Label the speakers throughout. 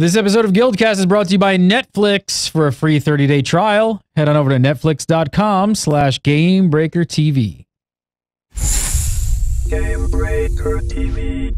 Speaker 1: This episode of GuildCast is brought to you by Netflix. For a free 30-day trial, head on over to netflix.com/GamebreakerTV.
Speaker 2: Gamebreaker TV.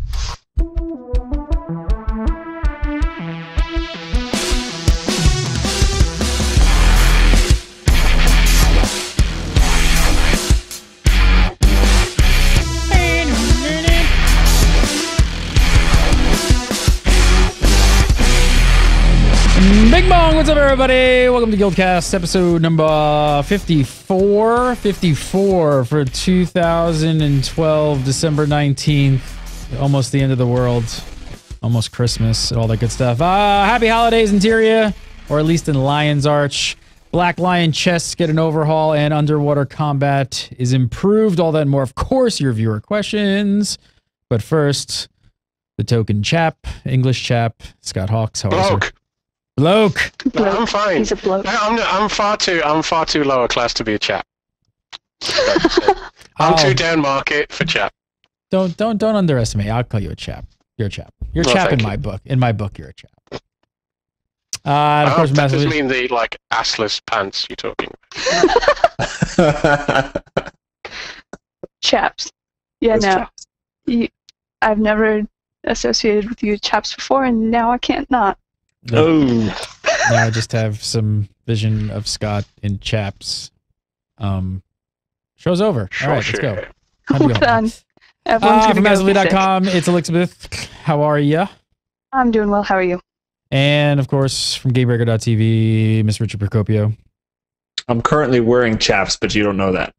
Speaker 1: Bing bong, what's up everybody? Welcome to GuildCast, episode number 54. 54 for 2012, December 19th. Almost the end of the world. Almost Christmas, all that good stuff. Happy holidays, Interior, or at least in Lion's Arch. Black Lion chests get an overhaul and underwater combat is improved. All that and more, of course, your viewer questions. But first, the token chap, English chap, Scott Hawks. How are you? Bloke.
Speaker 3: No, I'm fine.
Speaker 4: He's a bloke.
Speaker 3: I'm far too lower class to be a chap. I'm too down market for chap.
Speaker 1: Don't underestimate. I'll call you a chap. You're a chap. You're a chap in my book. In my book, you're a chap. And of course,
Speaker 3: that does mean the like assless pants you're talking about.
Speaker 4: Chaps. Yeah,
Speaker 3: Those
Speaker 4: no.
Speaker 3: chaps.
Speaker 4: I've never associated with you chaps before, and now I can't not.
Speaker 1: No. Now I just have some vision of Scott in chaps. Show's over. All right, let's go.
Speaker 4: We're done. Everyone's
Speaker 1: From
Speaker 4: gonna go be sick.
Speaker 1: Massively.com, it's Elizabeth. How are ya?
Speaker 4: I'm doing well. How are you?
Speaker 1: And of course, from Gamebreaker.tv, Miss Richard Procopio.
Speaker 5: I'm currently wearing chaps, but you don't know that.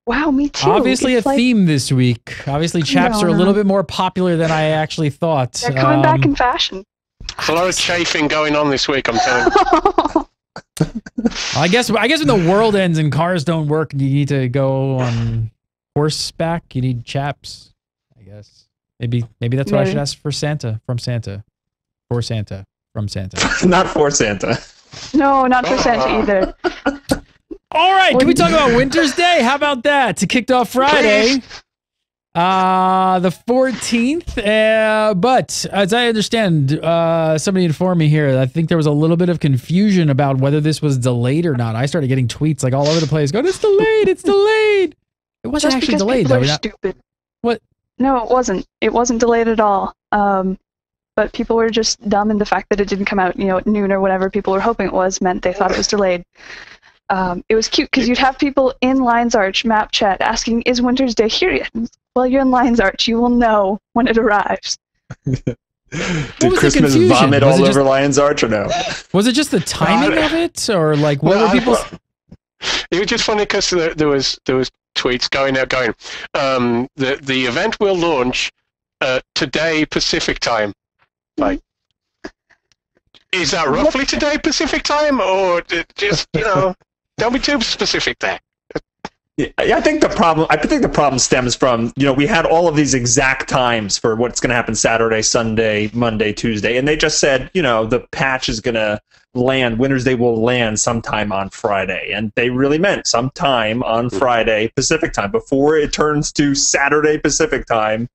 Speaker 4: Wow, me too.
Speaker 1: Obviously,
Speaker 4: It's
Speaker 1: a
Speaker 4: like,
Speaker 1: theme this week. Obviously, chaps are a little bit more popular than I actually thought.
Speaker 4: they're coming back in fashion.
Speaker 3: There's a lot of chafing going on this week, I'm telling you.
Speaker 1: I guess when the world ends and cars don't work, you need to go on horseback. You need chaps. I guess maybe that's what I should ask for Santa from Santa for Santa from Santa.
Speaker 5: Not for Santa.
Speaker 4: No, not for Santa either.
Speaker 1: All right, can we talk about WintersDay? How about that? To kicked off Friday, the 14th. But as I understand, somebody informed me here. I think there was a little bit of confusion about whether this was delayed or not. I started getting tweets like all over the place going, "It's delayed! It's delayed!" It wasn't
Speaker 4: Just
Speaker 1: actually
Speaker 4: because
Speaker 1: delayed
Speaker 4: people
Speaker 1: though.
Speaker 4: are stupid.
Speaker 1: What?
Speaker 4: No, it wasn't. It wasn't delayed at all. But people were just dumb in the fact that it didn't come out, at noon or whatever people were hoping it was, meant they thought it was delayed. It was cute because you'd have people in Lion's Arch map chat asking, "Is WintersDay here yet?" Well, you're in Lion's Arch. You will know when it arrives.
Speaker 5: Did
Speaker 1: was the
Speaker 5: Christmas
Speaker 1: confusion?
Speaker 5: vomit
Speaker 1: Was it
Speaker 5: all
Speaker 1: just-
Speaker 5: over Lion's Arch or no?
Speaker 1: Was it just the timing of it, or like what were people?
Speaker 3: It was just funny because there was tweets going out going, the event will launch today Pacific time. Like, is that roughly today Pacific time, or just don't be too specific there.
Speaker 5: Yeah, I think the problem stems from, we had all of these exact times for what's going to happen Saturday, Sunday, Monday, Tuesday, and they just said, the patch is going to land, WintersDay will land sometime on Friday, and they really meant sometime on Friday Pacific time. Before it turns to Saturday Pacific time,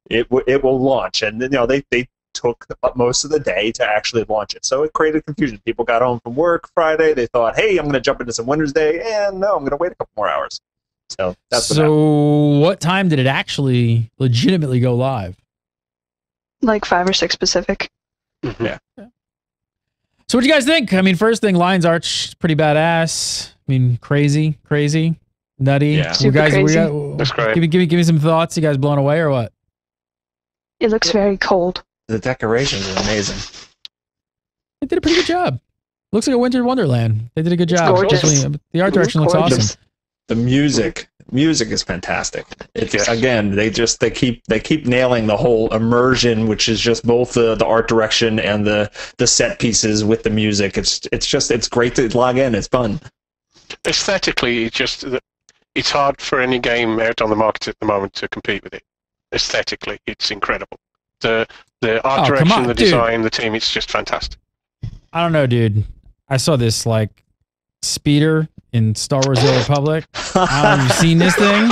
Speaker 5: it will launch, and they took most of the day to actually launch it. So it created confusion. People got home from work Friday, they thought, hey, I'm going to jump into some WintersDay, and no, I'm going to wait a couple more hours. So that's
Speaker 1: what time did it actually legitimately go live?
Speaker 4: Like 5 or 6 Pacific.
Speaker 5: Yeah.
Speaker 1: So what do you guys think? I mean, first thing, Lion's Arch, pretty badass. I mean, crazy, nutty.
Speaker 5: Yeah.
Speaker 1: You
Speaker 4: Super
Speaker 1: guys,
Speaker 4: crazy.
Speaker 3: That's great.
Speaker 1: Give me some thoughts. You guys blown away or what?
Speaker 4: It looks very cold.
Speaker 5: The decorations are amazing.
Speaker 1: They did a pretty good job. Looks like a winter wonderland. They did a good job.
Speaker 4: gorgeous.
Speaker 1: Especially, the art direction looks
Speaker 4: Gorgeous.
Speaker 1: awesome.
Speaker 5: The music is fantastic. It's again, they keep nailing the whole immersion, which is just both the art direction and the set pieces with the music. It's great to log in. It's fun.
Speaker 3: Aesthetically, it's hard for any game out on the market at the moment to compete with it. Aesthetically, it's incredible. The art direction, the design, the team, it's just fantastic.
Speaker 1: I don't know, dude. I saw this like speeder in Star Wars: The Old Republic. Have you seen this thing?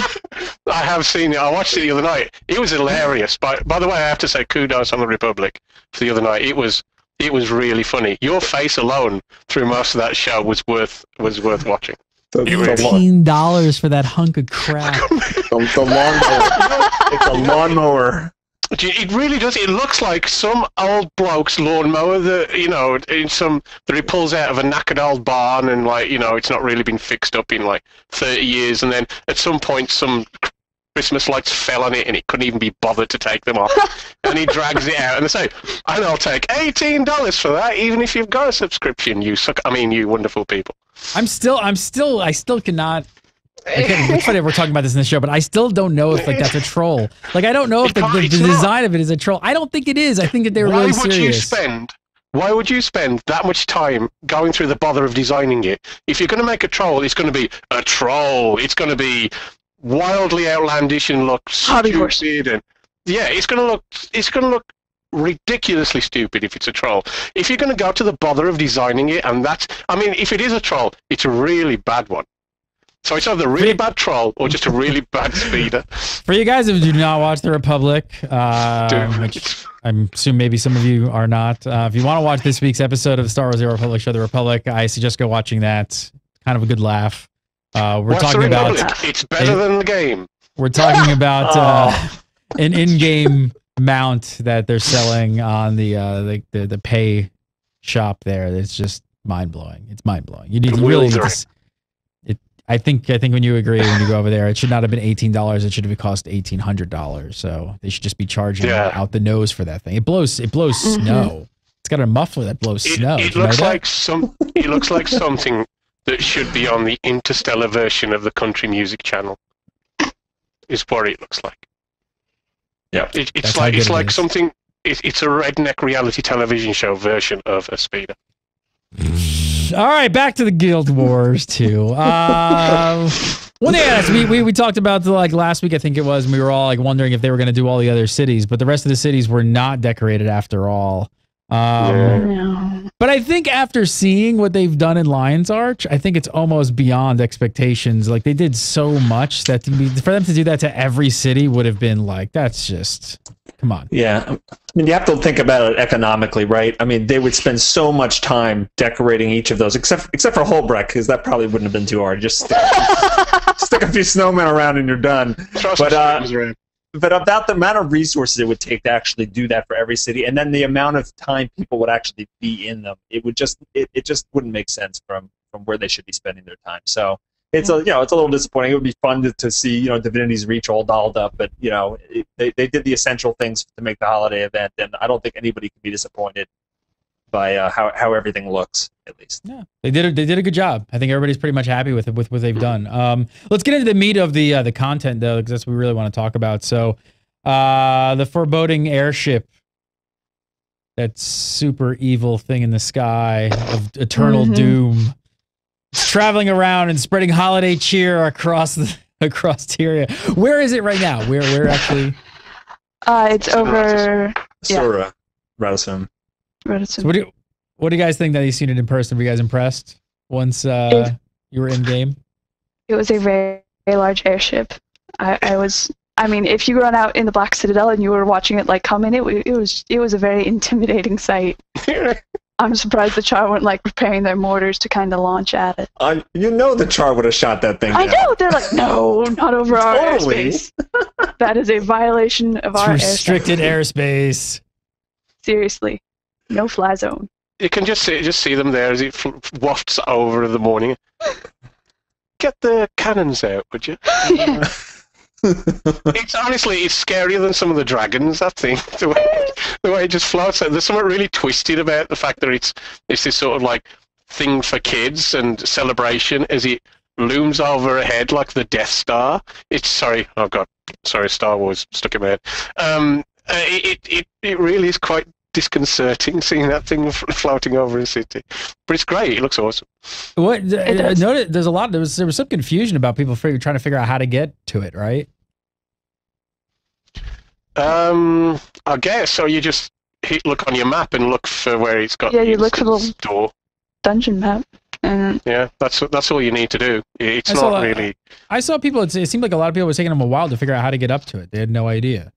Speaker 3: I have seen it. I watched it the other night. It was hilarious. By the way, I have to say kudos on the Republic for the other night. It was it was really funny. Your face alone through most of that show was worth watching.
Speaker 1: $18 for that hunk of crap.
Speaker 5: The lawnmower. It's a lawnmower.
Speaker 3: It really does. It looks like some old bloke's lawnmower that that he pulls out of a knackered old barn, and it's not really been fixed up in 30 years, and then at some point some Christmas lights fell on it and it couldn't even be bothered to take them off. And he drags it out and they say, and I'll take $18 for that, even if you've got a subscription, you wonderful people. I still
Speaker 1: cannot. It's funny we're talking about this in the show, but I still don't know if that's a troll. I don't know if the design of it is a troll. I don't think it is. I think that they were really serious.
Speaker 3: Why would you spend that much time going through the bother of designing it? If you're going to make a troll, it's going to be a troll. It's going to be wildly outlandish and look stupid, and it's going to look ridiculously stupid if it's a troll. If you're going to go to the bother of designing it, and if it is a troll, it's a really bad one. So it's either a really bad troll or just a really bad speeder.
Speaker 1: For you guys who do not watch The Republic, which I'm assuming maybe some of you are not, if you want to watch this week's episode of the Star Wars The Republic show, The Republic, I suggest go watching that. Kind of a good laugh. We're talking about
Speaker 3: it's better than the game.
Speaker 1: We're talking about an in-game mount that they're selling on the pay shop there. It's just mind-blowing. It's mind-blowing. You really need to. I think when you agree, when you go over there, it should not have been $18. It should have cost $1,800. So they should just be charging out the nose for that thing. It blows snow. It's got a muffler that blows snow.
Speaker 3: It looks like something that should be on the interstellar version of the country music channel. Is what it looks like.
Speaker 5: Yeah,
Speaker 3: it's like something. It's a redneck reality television show version of a speeder.
Speaker 1: All right, back to the Guild Wars 2. One thing I asked, we talked about last week, I think it was, and we were all wondering if they were going to do all the other cities, but the rest of the cities were not decorated after all. But I think after seeing what they've done in Lion's Arch, I think it's almost beyond expectations. They did so much that for them to do that to every city would have been that's just, come on.
Speaker 5: Yeah. You have to think about it economically, right? They would spend so much time decorating each of those, except for Holbrecht, because that probably wouldn't have been too hard. Just stick a few snowmen around and you're done. But about the amount of resources it would take to actually do that for every city, and then the amount of time people would actually be in them, it just wouldn't make sense from where they should be spending their time. So it's it's a little disappointing. It would be fun to see Divinity's Reach all dolled up, but they did the essential things to make the holiday event, and I don't think anybody could be disappointed by how everything looks, at least. Yeah,
Speaker 1: they did a good job. I think everybody's pretty much happy with what they've done. Let's get into the meat of the content though, because that's what we really want to talk about. So, the foreboding airship, that super evil thing in the sky of eternal doom, it's traveling around and spreading holiday cheer across Tyria. Where is it right now? Where actually?
Speaker 4: It's over
Speaker 5: Sora, Radisson.
Speaker 1: So what do you guys think that you've seen it in person? Were you guys impressed once you were in game?
Speaker 4: It was a very, very large airship. If you run out in the Black Citadel and you were watching it come in, it was a very intimidating sight. I'm surprised the Char weren't preparing their mortars to kind of launch at it.
Speaker 5: The Char would have shot that thing down.
Speaker 4: I know, they're no, not over our airspace. That is a violation of our
Speaker 1: restricted airspace.
Speaker 4: Seriously. No fly zone.
Speaker 3: You can just see them there as it wafts over in the morning. Get the cannons out, would you? It's scarier than some of the dragons. That thing, the way it just floats. There's something really twisted about the fact that it's this sort of thing for kids and celebration as it looms over ahead like the Death Star. Star Wars stuck in my head. It really is quite disconcerting seeing that thing floating over a city, but it's great. It looks awesome.
Speaker 1: What noted? There was some confusion about people trying to figure out how to get to it, right?
Speaker 3: I guess so. You just look on your map and look for where it's got.
Speaker 4: Yeah, you look for the
Speaker 3: door
Speaker 4: dungeon map.
Speaker 3: Yeah, that's all you need to do. It's not really.
Speaker 1: I saw people. It seemed like a lot of people were taking them a while to figure out how to get up to it. They had no idea.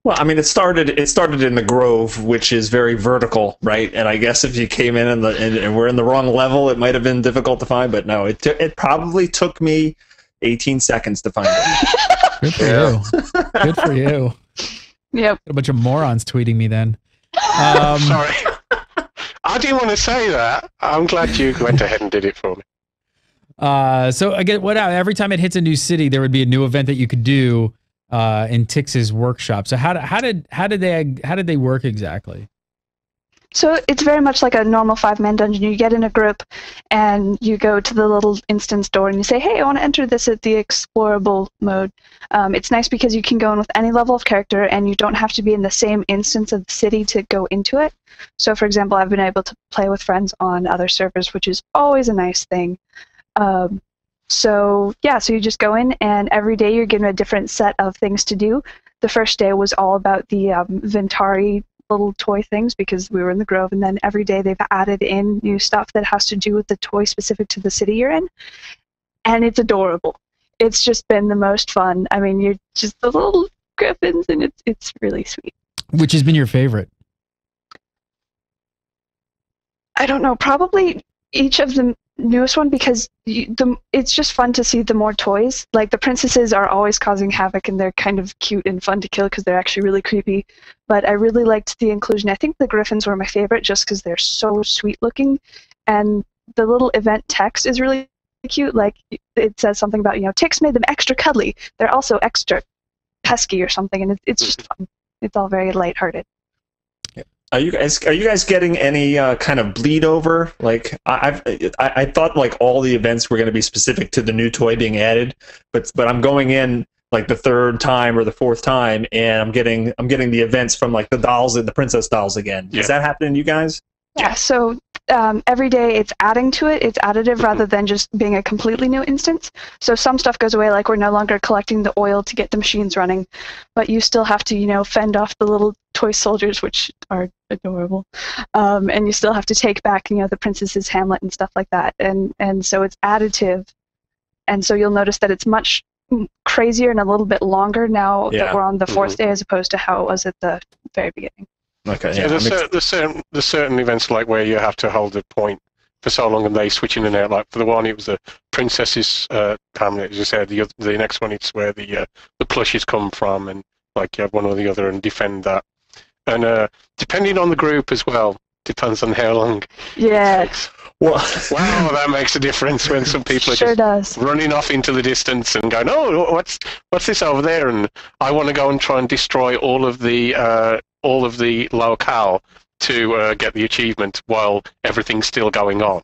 Speaker 5: Well, I mean, it started in the Grove, which is very vertical, right? And I guess if you came in and we're in the wrong level, it might have been difficult to find. But no, it probably took me 18 seconds to find it.
Speaker 1: Good for you. Good for you.
Speaker 4: Yep.
Speaker 1: A bunch of morons tweeting me then.
Speaker 3: Sorry. I didn't want to say that. I'm glad you went ahead and did it for me.
Speaker 1: So again, every time it hits a new city, there would be a new event that you could do in Tix's workshop. So how did they work exactly?
Speaker 4: So it's very much like a normal 5-man dungeon. You get in a group and you go to the little instance door and you say, hey, I want to enter this at the explorable mode. It's nice because you can go in with any level of character and you don't have to be in the same instance of the city to go into it. So for example, I've been able to play with friends on other servers, which is always a nice thing. So you just go in and every day you're given a different set of things to do. The first day was all about the Ventari little toy things because we were in the Grove, and then every day they've added in new stuff that has to do with the toy specific to the city you're in, and it's adorable. It's just been the most fun. I mean, you're just the little griffins, and it's really sweet.
Speaker 1: Which has been your favorite?
Speaker 4: I don't know, probably each of the newest one because it's just fun to see the more toys. Like the princesses are always causing havoc and they're kind of cute and fun to kill because they're actually really creepy. But I really liked the inclusion. I think the griffins were my favorite just because they're so sweet looking, and the little event text is really cute. Like it says something about Tix made them extra cuddly. They're also extra pesky or something, and it's just fun. It's all very lighthearted.
Speaker 5: Are you guys getting any kind of bleed over? Like I thought like all the events were going to be specific to the new toy being added, but I'm going in like the third time or the fourth time, and I'm getting the events from like the dolls and the princess dolls again.
Speaker 3: Yeah.
Speaker 5: Is that happening to you guys?
Speaker 4: Yeah. So every day it's adding to it. It's additive rather than just being a completely new instance. So some stuff goes away, like we're no longer collecting the oil to get the machines running, but you still have to fend off the little toy soldiers, which are adorable, and you still have to take back the princess's hamlet and stuff like that, and so it's additive, and so you'll notice that it's much crazier and a little bit longer now that we're on the fourth day as opposed to how it was at the very beginning.
Speaker 5: Okay.
Speaker 3: Yeah, there's certain events like where you have to hold the point for so long and they switch in and out. Like for the one, it was the princess's hamlet, as you said. The next one, it's where the plushies come from, and like you have one or the other and defend that. And depending on the group as well, depends on how long.
Speaker 4: Yeah.
Speaker 5: Well,
Speaker 3: wow, that makes a difference when some people are
Speaker 4: Sure
Speaker 3: just
Speaker 4: does.
Speaker 3: running off into the distance and going, "Oh, what's this over there?" And I want to go and try and destroy all of the locale to get the achievement while everything's still going on,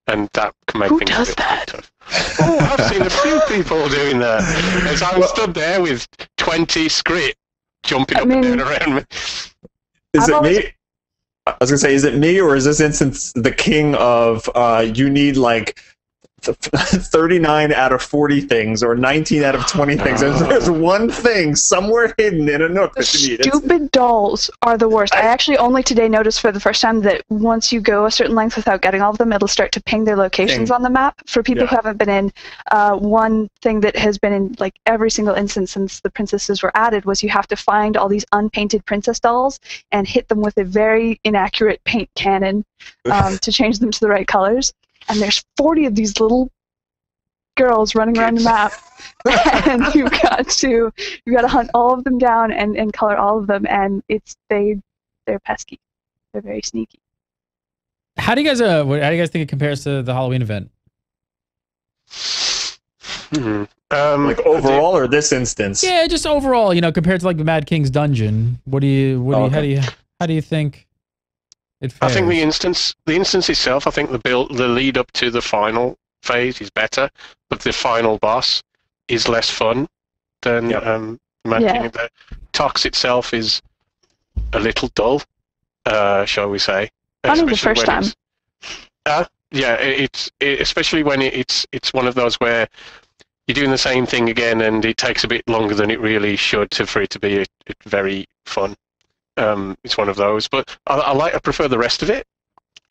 Speaker 3: and that can make
Speaker 4: Who
Speaker 3: things
Speaker 4: does
Speaker 3: a bit
Speaker 4: that?
Speaker 3: tough. Oh, I've seen a few people doing that. As I'm stood there with 20 script jumping up and down around me.
Speaker 5: Is it me? I was gonna say, is it me, or is this instance the king of you need like 39 out of 40 things or 19 out of 20 things? There's one thing somewhere hidden in a nook that you need.
Speaker 4: Stupid dolls are the worst. I actually only today noticed for the first time that once you go a certain length without getting all of them, it'll start to ping their locations on the map. For people who haven't been in, one thing that has been in like every single instance since the princesses were added was you have to find all these unpainted princess dolls and hit them with a very inaccurate paint cannon to change them to the right colors. And there's 40 of these little girls running around the map, and you've got to hunt all of them down and color all of them, and they're pesky, they're very sneaky.
Speaker 1: How do you guys think it compares to the Halloween event?
Speaker 5: Like overall or this instance?
Speaker 1: Yeah, just overall, compared to like the Mad King's dungeon. How do you think it fares?
Speaker 3: I think the instance itself, I think the lead up to the final phase is better, but the final boss is less fun than Mad King. The Tox itself is a little dull, shall we say?
Speaker 4: Only the first time.
Speaker 3: It's especially when it's one of those where you're doing the same thing again, and it takes a bit longer than it really should for it to be very fun. It's one of those, but I prefer the rest of it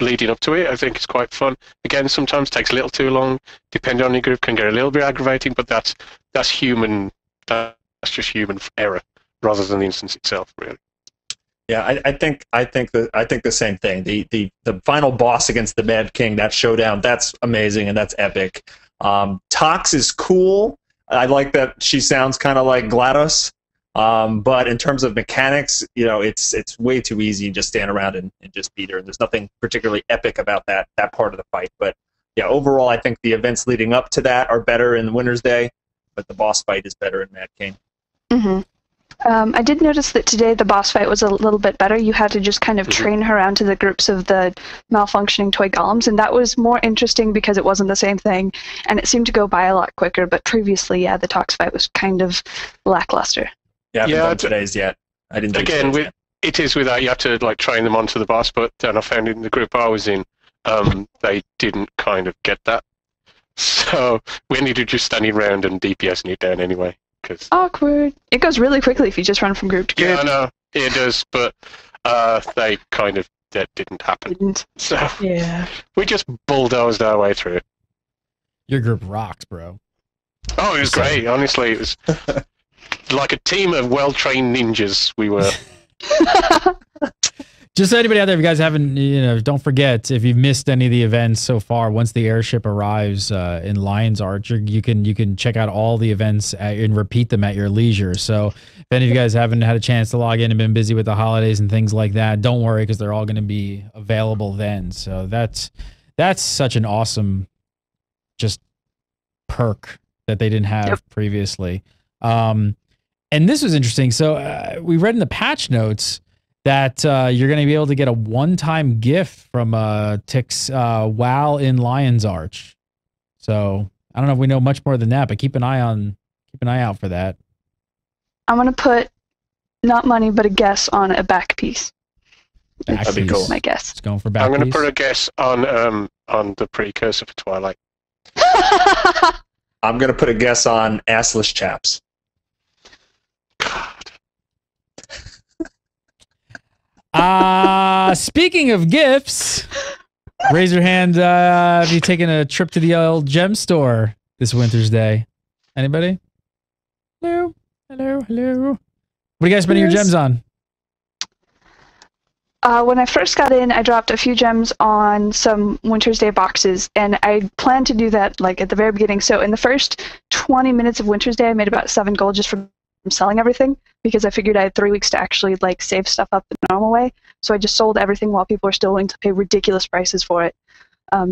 Speaker 3: leading up to it. I think it's quite fun. Again, sometimes takes a little too long, depending on your group, can get a little bit aggravating, but that's human. That's just human error, rather than the instance itself, really.
Speaker 5: Yeah, I think the same thing. The final boss against the Mad King, that showdown, that's amazing and that's epic. Tox is cool. I like that she sounds kind of like GLaDOS. But in terms of mechanics, it's way too easy. Just stand around and just beat her. There's nothing particularly epic about that part of the fight. But yeah, overall, I think the events leading up to that are better in WintersDay, but the boss fight is better in Mad King.
Speaker 4: Mm-hmm. I did notice that today the boss fight was a little bit better. You had to just kind of train her around to the groups of the malfunctioning toy golems, and that was more interesting because it wasn't the same thing, and it seemed to go by a lot quicker. But previously, yeah, the Tox fight was kind of lackluster.
Speaker 5: Yeah, I haven't done today's yet. I didn't.
Speaker 3: Again, it is without you have to train them onto the boss, but then I found in the group I was in, they didn't kind of get that, so we ended up just standing around and DPSing it down anyway.
Speaker 4: Awkward. It goes really quickly if you just run from group to group.
Speaker 3: Yeah, I know it does, but that didn't happen. So
Speaker 4: yeah,
Speaker 3: we just bulldozed our way through it.
Speaker 1: Your group rocks, bro.
Speaker 3: Oh, it was great. Honestly, it was like a team of well-trained ninjas. We were.
Speaker 1: Just so anybody out there, if you guys haven't, don't forget, if you've missed any of the events so far, once the airship arrives in Lion's Arch, you can check out all the events and repeat them at your leisure. So if any of you guys haven't had a chance to log in and been busy with the holidays and things like that, don't worry, because they're all going to be available then. So that's such an awesome just perk that they didn't have previously. And this was interesting. So we read in the patch notes that you're going to be able to get a one-time gift from Tix WoW in Lion's Arch. So I don't know if we know much more than that, but keep an eye out for that.
Speaker 4: I'm going to put not money, but a guess on a back piece.
Speaker 5: That'd be cool.
Speaker 4: My guess.
Speaker 1: It's going for back.
Speaker 3: I'm going to put a guess on the precursor for Twilight.
Speaker 5: I'm going to put a guess on assless chaps.
Speaker 1: Speaking of gifts, raise your hand if you've taken a trip to the old gem store this WintersDay. Anybody? Hello? Hello? Hello? What are you guys spending your gems on?
Speaker 4: When I first got in, I dropped a few gems on some WintersDay boxes, and I planned to do that at the very beginning. So in the first 20 minutes of WintersDay, I made about 7 gold just from selling everything, because I figured I had 3 weeks to actually save stuff up the normal way. So I just sold everything while people were still willing to pay ridiculous prices for it.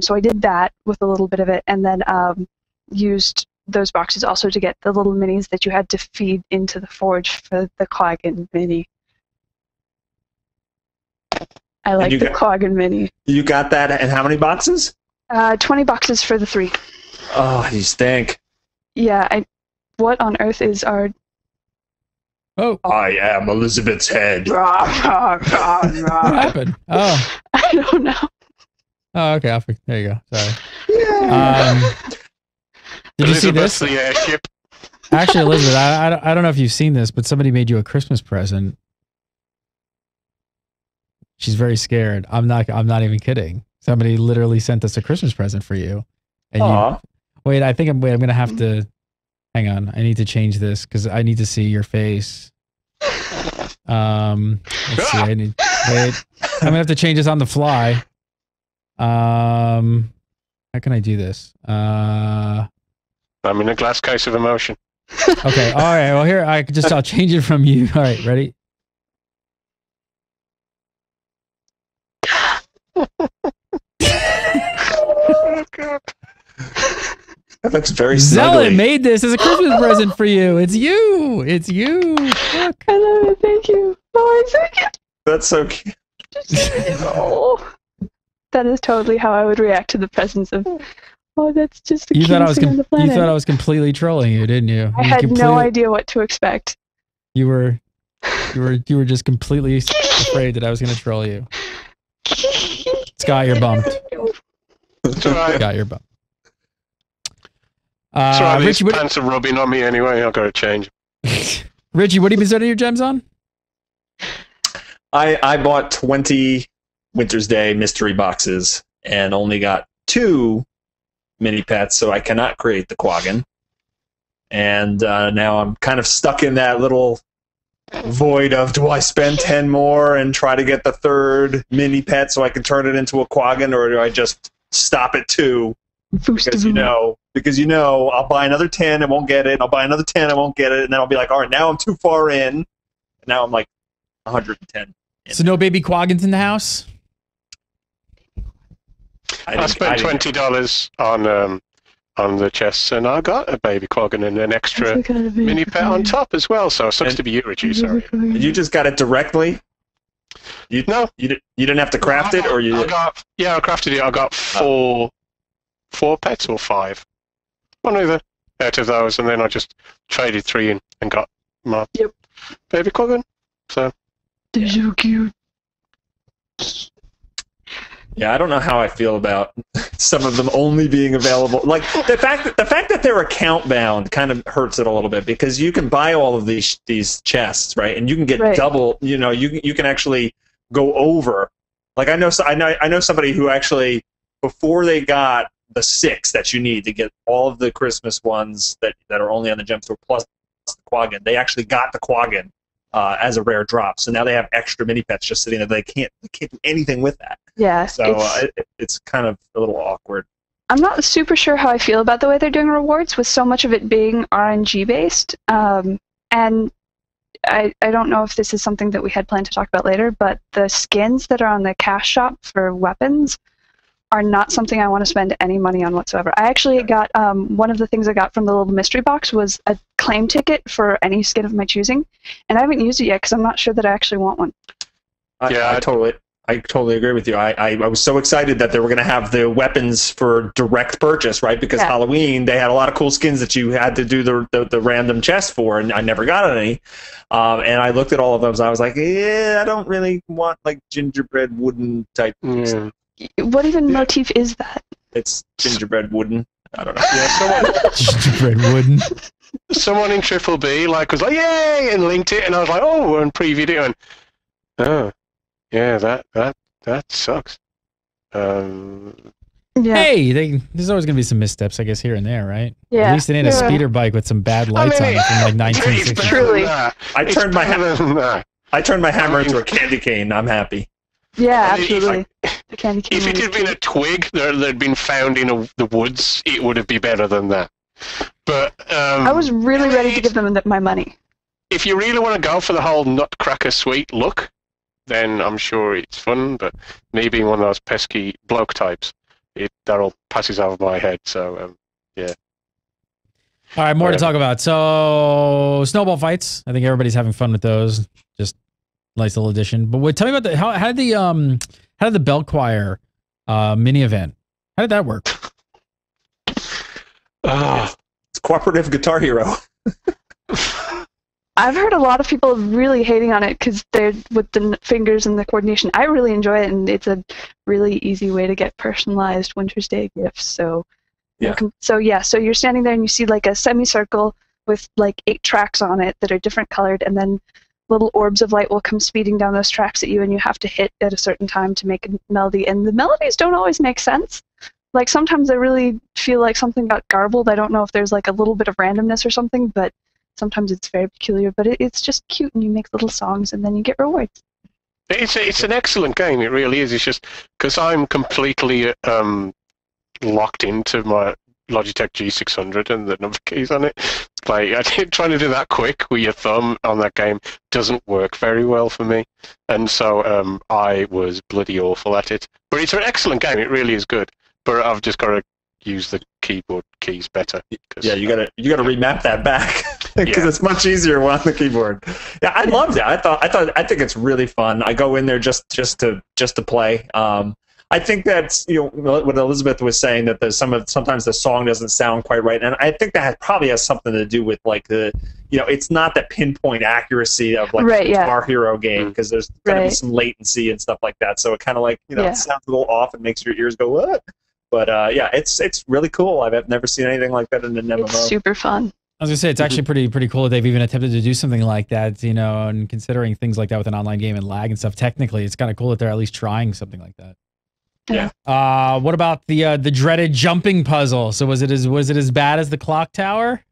Speaker 4: So I did that with a little bit of it, and then used those boxes also to get the little minis that you had to feed into the forge for the Quaggan mini. I like the Quaggan mini.
Speaker 5: You got that, and how many boxes?
Speaker 4: 20 boxes for the 3.
Speaker 5: Oh, you stink.
Speaker 4: Yeah, what on earth is our...
Speaker 1: Oh.
Speaker 5: I am Elizabeth's head.
Speaker 1: What happened? Oh.
Speaker 4: I don't know.
Speaker 1: Oh, okay. There you go. Sorry. Yeah. Did you see this?
Speaker 3: The airship.
Speaker 1: Actually, Elizabeth, I don't know if you've seen this, but somebody made you a Christmas present. She's very scared. I'm not even kidding. Somebody literally sent us a Christmas present for you. And wait, I'm going to have to... Hang on, I need to change this because I need to see your face. Let's see. I'm gonna have to change this on the fly. How can I do this?
Speaker 3: I'm in a glass case of emotion.
Speaker 1: Okay. All right. Well, here I'll change it from you. All right. Ready?
Speaker 3: Oh, God.
Speaker 5: That looks very
Speaker 1: Zealot made this as a Christmas present for you. It's you. It's you. Look.
Speaker 4: I love it. Thank you. Oh, thank you.
Speaker 5: That's so cute.
Speaker 4: Oh. That is totally how I would react to the presence of... Oh, that's just the
Speaker 1: you thought
Speaker 4: on the planet.
Speaker 1: You thought I was completely trolling you, didn't you?
Speaker 4: I had no idea what to expect.
Speaker 1: You were just completely afraid that I was going to troll you. Scott, you're bumped. Scott, you're bumped.
Speaker 3: Richie, these pants are rubbing on me anyway. I've got to change.
Speaker 1: Richie, what have you been spending your gems on?
Speaker 5: I bought 20 WintersDay mystery boxes and only got 2 mini pets, so I cannot create the Quaggan. And now I'm kind of stuck in that little void of, do I spend 10 more and try to get the third mini pet so I can turn it into a quaggin, or do I just stop at 2? Because you know, I'll buy another 10 and won't get it. I'll buy another 10 and won't get it, and then I'll be like, all right, now I'm too far in. And now I'm like 110.
Speaker 1: So no baby quaggins in the house?
Speaker 3: I spent $20 on the chests, and I got a baby quaggin and an extra mini pet on top as well. So it sucks to be you, Richie. Sorry.
Speaker 5: You just got it directly? You didn't have to craft it, or you?
Speaker 3: I crafted it. I got four pets or 5. One of the out of those, and then I just traded 3 and got my baby quaggin. So
Speaker 4: they're so cute.
Speaker 5: Yeah, I don't know how I feel about some of them only being available. Like the fact that they're account bound kind of hurts it a little bit, because you can buy all of these chests, right? And you can get double. You know, you can actually go over. Like I know somebody who actually, before they got the 6 that you need to get all of the Christmas ones that are only on the gem store plus the quaggin, they actually got the quaggin as a rare drop. So now they have extra mini pets just sitting there. They can't do anything with that.
Speaker 4: Yeah.
Speaker 5: So it's kind of a little awkward.
Speaker 4: I'm not super sure how I feel about the way they're doing rewards, with so much of it being RNG based. And I don't know if this is something that we had planned to talk about later, but the skins that are on the cash shop for weapons are not something I want to spend any money on whatsoever. I actually got, one of the things I got from the little mystery box was a claim ticket for any skin of my choosing, and I haven't used it yet because I'm not sure that I actually want one.
Speaker 5: I totally agree with you. I was so excited that they were going to have the weapons for direct purchase, right? Because Halloween, they had a lot of cool skins that you had to do the random chest for, and I never got any. And I looked at all of those, and I was like, yeah, I don't really want like gingerbread wooden type stuff.
Speaker 4: What even motif is that?
Speaker 5: It's gingerbread wooden. I don't know.
Speaker 3: Yeah,
Speaker 1: Gingerbread wooden.
Speaker 3: Someone in Triple B was like, yay, and linked it, and I was like, oh, and previewed it, and oh, yeah, that sucks.
Speaker 1: Hey, there's always gonna be some missteps, I guess, here and there, right?
Speaker 4: Yeah.
Speaker 1: At least they didn't a speeder bike with some bad lights on it from like 1960.
Speaker 4: Truly.
Speaker 5: I turned my hammer into a candy cane. I'm happy.
Speaker 4: Yeah, absolutely.
Speaker 3: If it had been a twig that had been found in the woods, it would have been better than that. But
Speaker 4: I was really ready to give them my money.
Speaker 3: If you really want to go for the whole nutcracker sweet look, then I'm sure it's fun. But me being one of those pesky bloke types, that all passes over my head. So yeah.
Speaker 1: All right, more to talk about. So snowball fights. I think everybody's having fun with those. Just nice little addition. But tell me about how did the bell choir mini event? How did that work?
Speaker 5: It's cooperative Guitar Hero.
Speaker 4: I've heard a lot of people really hating on it because they're with the fingers and the coordination. I really enjoy it, and it's a really easy way to get personalized WintersDay gifts. So so you're standing there and you see like a semicircle with like 8 tracks on it that are different colored, and then little orbs of light will come speeding down those tracks at you, and you have to hit at a certain time to make a melody. And the melodies don't always make sense. Like sometimes I really feel like something got garbled. I don't know if there's like a little bit of randomness or something, but sometimes it's very peculiar. But it's just cute, and you make little songs, and then you get rewards.
Speaker 3: It's an excellent game. It really is. It's just because I'm completely locked into my Logitech G600 and the number keys on it. Like trying to do that quick with your thumb on that game doesn't work very well for me, and so I was bloody awful at it. But it's an excellent game. It really is good. But I've just got to use the keyboard keys better.
Speaker 5: Yeah, you gotta remap that back because it's much easier on the keyboard. Yeah, I loved it. I think it's really fun. I go in there just to play. I think that's what Elizabeth was saying, that there's sometimes the song doesn't sound quite right, and I think that probably has something to do with like it's not that pinpoint accuracy of like a Guitar Hero game, because there's gonna be some latency and stuff like that. So it kind of like it sounds a little off and makes your ears go what. But it's really cool. I've never seen anything like that in an MMO.
Speaker 4: It's super fun.
Speaker 1: I was gonna say it's actually pretty cool that they've even attempted to do something like that, and considering things like that with an online game and lag and stuff. Technically, it's kind of cool that they're at least trying something like that.
Speaker 5: Yeah.
Speaker 1: What about the dreaded jumping puzzle? So was it as bad as the clock tower?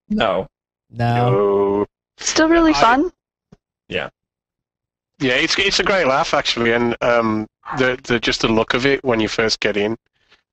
Speaker 5: No.
Speaker 1: No.
Speaker 4: Still really fun.
Speaker 3: Yeah, it's a great laugh actually, and the just the look of it when you first get in,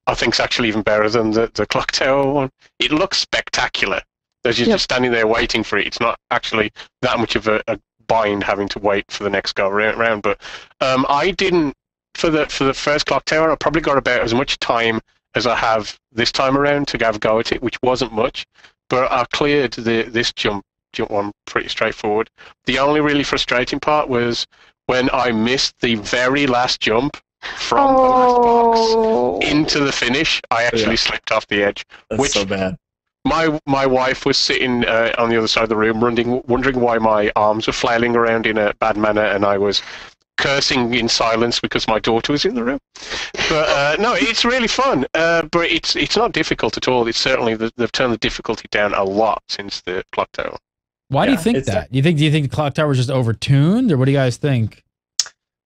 Speaker 3: I think it's actually even better than the clock tower one. It looks spectacular. As you're just standing there waiting for it. It's not actually that much of a bind having to wait for the next go round. But I didn't for the first clock tower. I probably got about as much time as I have this time around to have a go at it, which wasn't much. But I cleared this jump one pretty straightforward. The only really frustrating part was when I missed the very last jump from the last box into the finish. I actually slipped off the edge.
Speaker 5: That's so bad.
Speaker 3: My wife was sitting on the other side of the room, wondering why my arms were flailing around in a bad manner, and I was cursing in silence because my daughter was in the room. But no, it's really fun. But it's not difficult at all. It's certainly they've turned the difficulty down a lot since the clock tower.
Speaker 1: Why do you think that? Do you think the clock tower was just overtuned, or what do you guys think?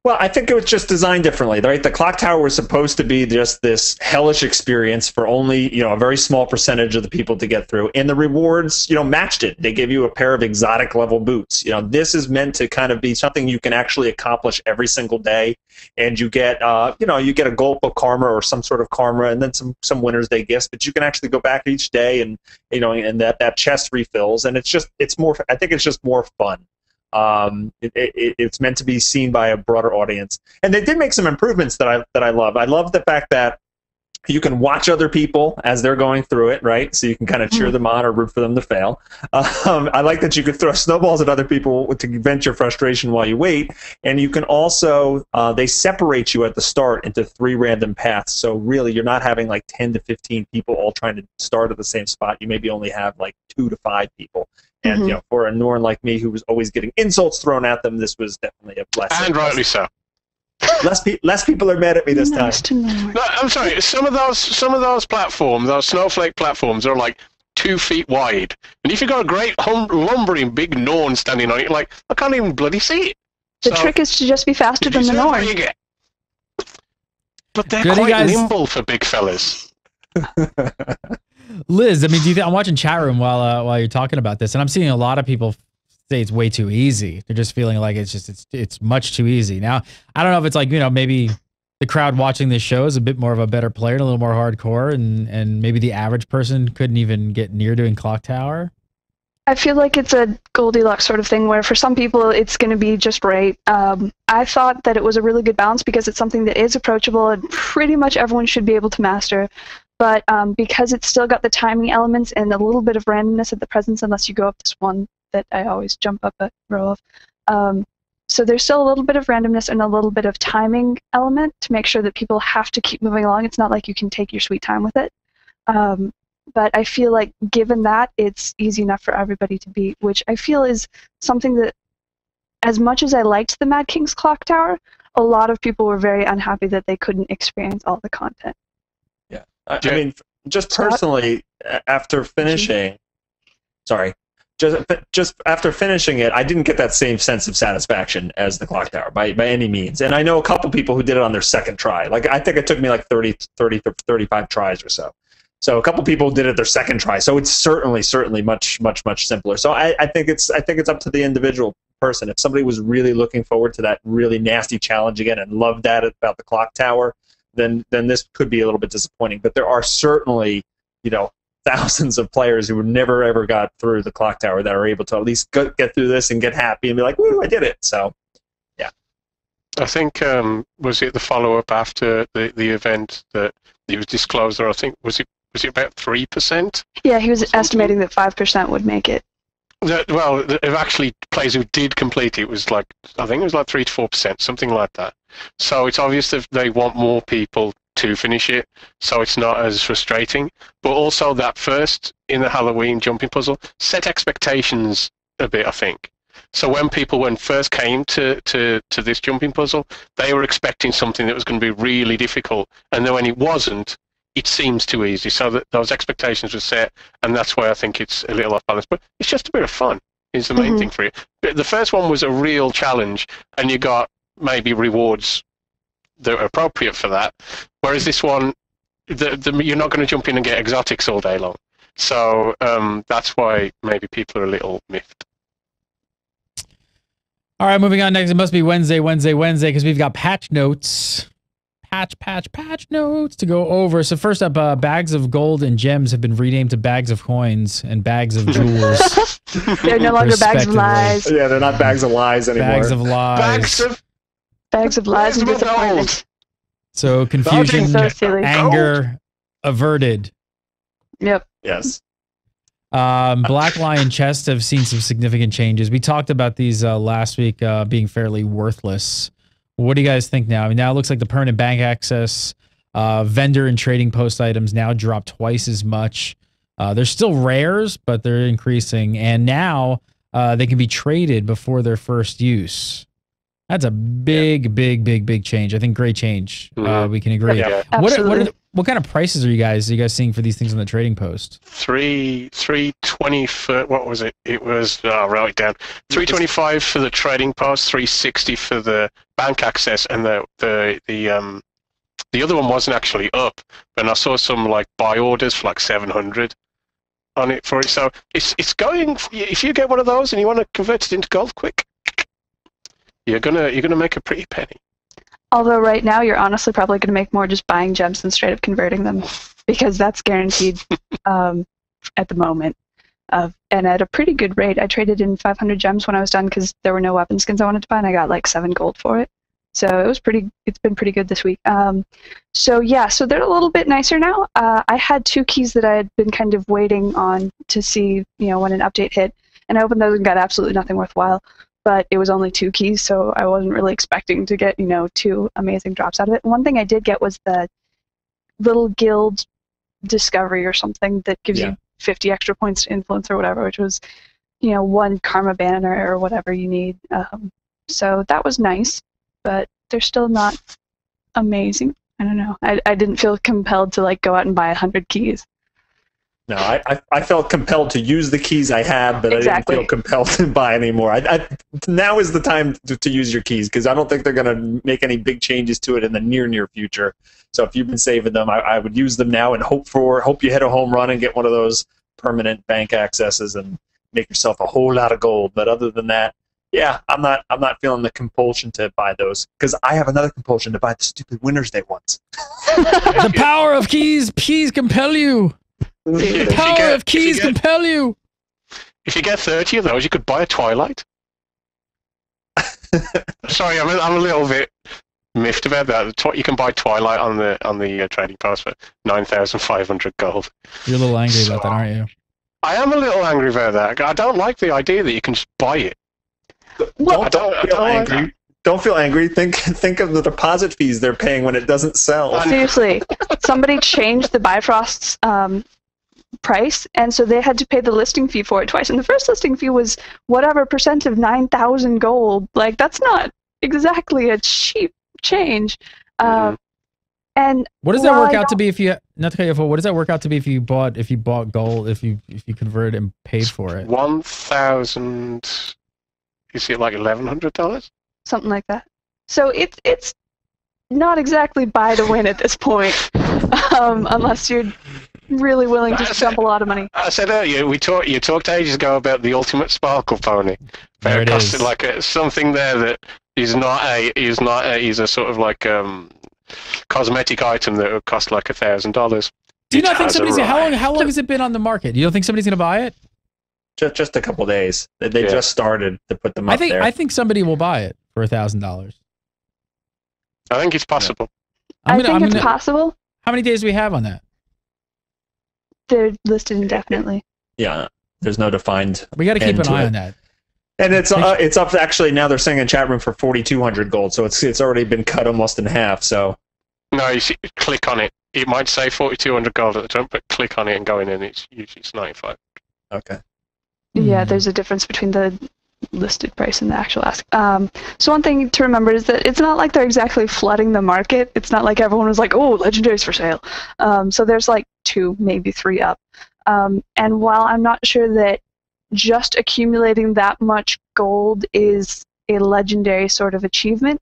Speaker 5: Well, I think it was just designed differently, right? The clock tower was supposed to be just this hellish experience for only, a very small percentage of the people to get through, and the rewards, matched it. They give you a pair of exotic level boots. This is meant to kind of be something you can actually accomplish every single day, and you get, you get a gulp of karma or some sort of karma, and then some Winter's Day gifts. But you can actually go back each day, and and that chest refills, and it's more. I think it's just more fun. It's meant to be seen by a broader audience, and they did make some improvements that I love. I love the fact that you can watch other people as they're going through it, right? So you can kind of cheer them on or root for them to fail. I like that you could throw snowballs at other people to vent your frustration while you wait, and you can also they separate you at the start into 3 random paths. So really, you're not having like 10 to 15 people all trying to start at the same spot. You maybe only have like 2 to 5 people. And for a Norn like me who was always getting insults thrown at them, this was definitely a blessing.
Speaker 3: And rightly so.
Speaker 5: Less people are mad at me this time.
Speaker 3: No, I'm sorry. Some of those platforms, those snowflake platforms, are like 2 feet wide. And if you've got a great lumbering big Norn standing on it, like I can't even bloody see it.
Speaker 4: The trick is to just be faster than the Norn.
Speaker 3: But they're quite nimble for big fellas.
Speaker 1: Liz, I mean, I'm watching chat room while you're talking about this, and I'm seeing a lot of people say it's way too easy. They're just feeling like it's much too easy. Now, I don't know if it's like, maybe the crowd watching this show is a bit more of a better player and a little more hardcore, and maybe the average person couldn't even get near doing clock tower.
Speaker 4: I feel like it's a Goldilocks sort of thing where for some people it's going to be just right. I thought that it was a really good balance because it's something that is approachable and pretty much everyone should be able to master. But because it's still got the timing elements and a little bit of randomness at the presence, unless you go up this one that I always jump up a row of. So there's still a little bit of randomness and a little bit of timing element to make sure that people have to keep moving along. It's not like you can take your sweet time with it. But I feel like given that, it's easy enough for everybody to beat, which I feel is something that, as much as I liked the Mad King's Clock Tower, a lot of people were very unhappy that they couldn't experience all the content.
Speaker 5: Yeah. I mean, just personally, after finishing, just after finishing it, I didn't get that same sense of satisfaction as the Clock Tower by any means. And I know a couple people who did it on their second try. Like, I think it took me like 35 tries or so. So a couple people did it their second try. So it's certainly much simpler. So I think it's up to the individual person. If somebody was really looking forward to that really nasty challenge again and loved that about the Clock Tower, then this could be a little bit disappointing. But there are certainly, thousands of players who never ever got through the Clock Tower that are able to at least get through this and get happy and be like, "Woo, I did it!" So, yeah.
Speaker 3: I think was it the follow-up after the event that it was disclosed, or I think was it about 3%?
Speaker 4: Yeah, he was estimating that 5% would make it.
Speaker 3: Well, actually, players who did complete it was like, I think it was like 3 to 4%, something like that. So it's obvious that they want more people to finish it, so it's not as frustrating. But also that first in the Halloween jumping puzzle set expectations a bit, I think. So when people first came to this jumping puzzle, they were expecting something that was going to be really difficult, and then when it wasn't, it seems too easy. So that those expectations were set, and that's why I think it's a little off balance. But it's just a bit of fun is the main thing for it. The first one was a real challenge, and you got maybe rewards that are appropriate for that. Whereas this one, you're not going to jump in and get exotics all day long. So that's why maybe people are a little miffed.
Speaker 1: All right, moving on next. It must be Wednesday, because we've got patch notes. Patch notes to go over. So first up, bags of gold and gems have been renamed to bags of coins and bags of jewels.
Speaker 4: They're no longer bags of lies.
Speaker 5: Yeah, they're not bags of lies anymore.
Speaker 1: Bags of lies.
Speaker 4: Bags of lies and disappointment.
Speaker 1: So confusion,
Speaker 4: So silly.
Speaker 1: anger averted.
Speaker 4: Yep.
Speaker 5: Yes.
Speaker 1: Black Lion chests have seen some significant changes. We talked about these last week being fairly worthless. What do you guys think now? I mean, now it looks like the permanent bank access, vendor and trading post items now drop twice as much. They're still rares, but they're increasing. And now they can be traded before their first use. That's a big change. I think great change. We can agree.
Speaker 3: Yeah.
Speaker 1: What kind of prices are you guys seeing for these things on the trading post?
Speaker 3: 320 for what was it? It was write it down. 325 for the trading post, 360 for the bank access, and the other one wasn't actually up. And I saw some like buy orders for like 700 on it for it. So it's going. If you get one of those and you want to convert it into gold quick, you're gonna make a pretty penny.
Speaker 4: Although right now you're honestly probably going to make more just buying gems than straight up converting them, because that's guaranteed at the moment. And at a pretty good rate. I traded in 500 gems when I was done because there were no weapon skins I wanted to buy, and I got like 7 gold for it. So it's been pretty good this week. So they're a little bit nicer now. I had 2 keys that I had been kind of waiting on to see, when an update hit, and I opened those and got absolutely nothing worthwhile. But it was only 2 keys, so I wasn't really expecting to get, 2 amazing drops out of it. One thing I did get was the little guild discovery or something that gives you 50 extra points to influence or whatever, which was, 1 karma banner or whatever you need. So that was nice, but they're still not amazing. I don't know. I didn't feel compelled to like go out and buy 100 keys.
Speaker 5: No, I felt compelled to use the keys I had, but
Speaker 4: Exactly.
Speaker 5: I didn't feel compelled to buy anymore. Now is the time to use your keys, because I don't think they're going to make any big changes to it in the near future. So if you've been saving them, I would use them now and hope you hit a home run and get one of those permanent bank accesses and make yourself a whole lot of gold. But other than that, yeah, I'm not feeling the compulsion to buy those, because I have another compulsion to buy the stupid WintersDay ones.
Speaker 1: The power of keys compel you. The power of keys compel you.
Speaker 3: If you get 30 of those, you could buy a Twilight. Sorry, I'm a little bit miffed about that. You can buy Twilight on the trading post for 9,500 gold.
Speaker 1: You're a little angry about that, aren't you?
Speaker 3: I am a little angry about that. I don't like the idea that you can just buy it.
Speaker 5: Don't feel angry. Don't feel angry. Think of the deposit fees they're paying when it doesn't sell.
Speaker 4: Seriously, somebody changed the Bifrost's price, and so they had to pay the listing fee for it twice. And the first listing fee was whatever percent of 9,000 gold. Like, that's not exactly a cheap change. And
Speaker 1: what does that work out to be if you not to cut you off? What does that work out to be if you bought gold, if you converted and paid for it?
Speaker 3: 1,000. You see it like $1,100?
Speaker 4: Something like that. So it's not exactly buy to win at this point, unless you're really willing to dump a lot of money.
Speaker 3: I said earlier, you talked ages ago about the ultimate sparkle pony.
Speaker 1: There it is.
Speaker 3: Like something there that is a sort of like cosmetic item that would cost like $1,000.
Speaker 1: Do you not think how long has it been on the market? You don't think somebody's gonna buy it?
Speaker 5: Just a couple days. They just started to put them up there.
Speaker 1: I think somebody will buy it for $1,000.
Speaker 3: I think it's possible.
Speaker 4: I think it's possible.
Speaker 1: How many days do we have on that?
Speaker 4: They're listed indefinitely.
Speaker 5: Yeah, there's no defined.
Speaker 1: We got to keep an eye on that.
Speaker 5: And it's up actually now. They're saying in chat room for 4,200 gold, so it's already been cut almost in half. So
Speaker 3: no, you see, click on it. It might say 4,200 gold at the top, but click on it and go in, and it's usually 95.
Speaker 5: Okay.
Speaker 4: Yeah, there's a difference between the listed price and the actual ask. So one thing to remember is that it's not like they're exactly flooding the market. It's not like everyone was like, oh, legendaries for sale. So there's like 2, maybe 3 up. And while I'm not sure that just accumulating that much gold is a legendary sort of achievement,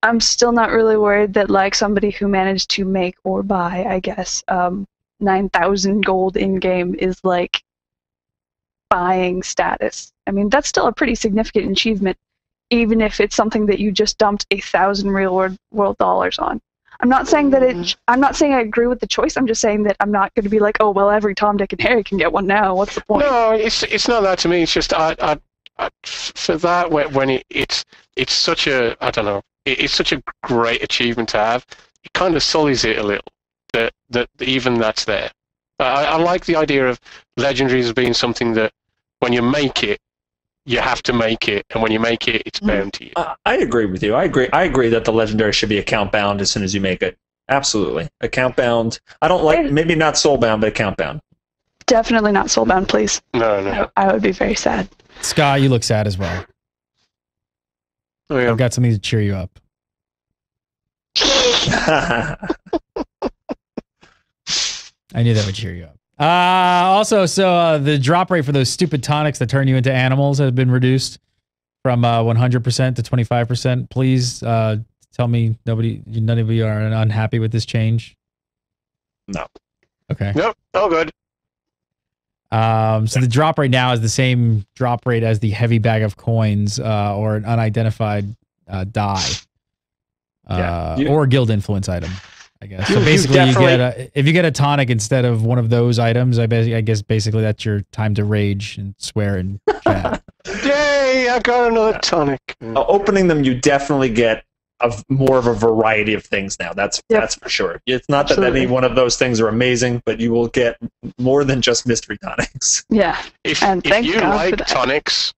Speaker 4: I'm still not really worried that like somebody who managed to make or buy, I guess, 9,000 gold in-game is like buying status. I mean, that's still a pretty significant achievement even if it's something that you just dumped 1,000 real world dollars on. I'm not saying that I'm not saying I agree with the choice. I'm just saying that I'm not going to be like, oh well, every Tom, Dick, and Harry can get one now. What's the point?
Speaker 3: No, it's not that to me. It's just for that when it's such a, I don't know, it's such a great achievement to have. It kind of sullies it a little that even that's there. I like the idea of legendaries being something that when you make it, you have to make it, and when you make it, it's bound to you.
Speaker 5: I agree with you. I agree that the legendary should be account bound as soon as you make it. Absolutely, account bound. I don't like, maybe not soul bound, but account bound.
Speaker 4: Definitely not soulbound, please.
Speaker 3: No.
Speaker 4: I would be very sad.
Speaker 1: Scott, you look sad as well.
Speaker 3: Oh, yeah.
Speaker 1: I've got something to cheer you up. I knew that would cheer you up. Also, the drop rate for those stupid tonics that turn you into animals has been reduced from 100% to 25%. Please tell me none of you are unhappy with this change.
Speaker 5: No.
Speaker 1: Okay.
Speaker 3: Nope. All good.
Speaker 1: So the drop rate now is the same drop rate as the heavy bag of coins or an unidentified die or a guild influence item, I guess. So basically, if you get a tonic instead of one of those items, I guess basically that's your time to rage and swear in chat.
Speaker 3: Yay! I got another tonic.
Speaker 5: Opening them, you definitely get more of a variety of things now. That's for sure. It's not that any one of those things are amazing, but you will get more than just mystery tonics.
Speaker 4: Yeah.
Speaker 3: If you like tonics,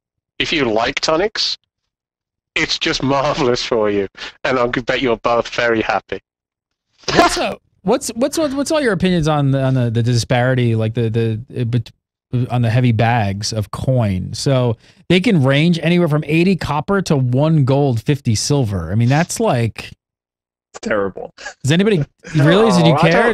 Speaker 3: it's just marvelous for you, and I bet you're both very happy.
Speaker 1: What's all your opinions on the disparity, like on the heavy bags of coin? So they can range anywhere from 80 copper to 1 gold, 50 silver. I mean, that's like
Speaker 5: terrible.
Speaker 1: Does anybody really? Do you care?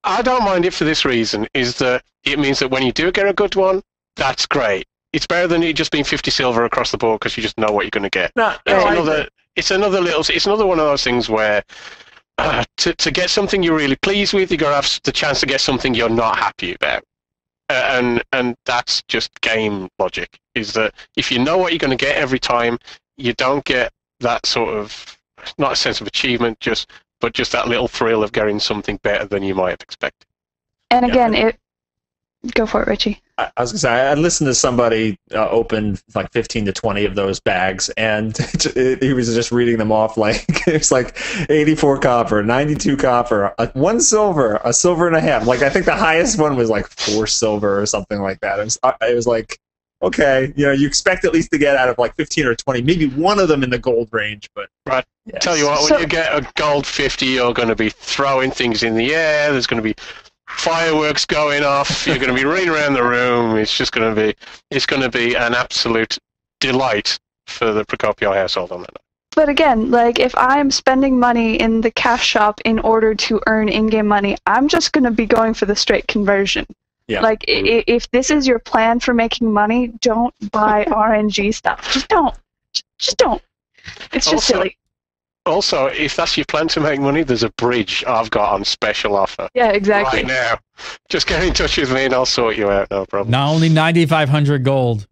Speaker 3: I don't mind it for this reason: is that it means that when you do get a good one, that's great. It's better than it just being 50 silver across the board because you just know what you're going to get. It's another one of those things where to get something you're really pleased with, you got to have the chance to get something you're not happy about. And that's just game logic, is that if you know what you're going to get every time, you don't get that sort of, not a sense of achievement, but just that little thrill of getting something better than you might have expected.
Speaker 4: And again, go for it, Richie.
Speaker 5: I was going to say, I listened to somebody open like 15 to 20 of those bags, and he was just reading them off like, it's like 84 copper, 92 copper, 1 silver, a silver and a half. Like, I think the highest one was like 4 silver or something like that. It was like, okay, you expect at least to get out of like 15 or 20, maybe one of them in the gold range, but...
Speaker 3: Right. Yes. Tell you what, when you get a gold 50, you're going to be throwing things in the air, there's going to be fireworks going off, you're going to be running around the room, it's going to be an absolute delight for the Procopio household on that night.
Speaker 4: But again, like, if I'm spending money in the cash shop in order to earn in-game money, I'm just going to be going for the straight conversion. Yeah. Like, if this is your plan for making money, don't buy RNG stuff. Just don't. Just don't. It's just silly.
Speaker 3: Also, if that's your plan to make money, there's a bridge I've got on special offer.
Speaker 4: Yeah, exactly.
Speaker 3: Right now. Just get in touch with me and I'll sort you out, no problem.
Speaker 1: Not only 9,500 gold.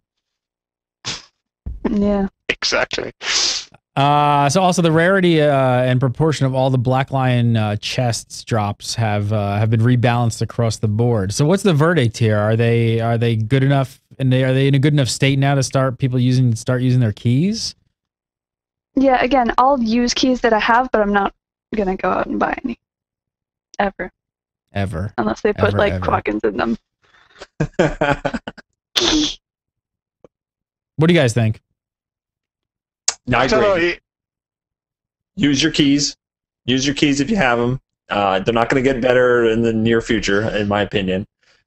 Speaker 4: Yeah.
Speaker 3: Exactly.
Speaker 1: So also the rarity and proportion of all the Black Lion chests drops have been rebalanced across the board. So what's the verdict here? Are they good enough, and are they in a good enough state now to start using their keys?
Speaker 4: Yeah, again, I'll use keys that I have, but I'm not going to go out and buy any. Ever. Unless they put, Quackins in them.
Speaker 1: What do you guys think?
Speaker 5: No, I agree. Use your keys. Use your keys if you have them. They're not going to get better in the near future, in my opinion.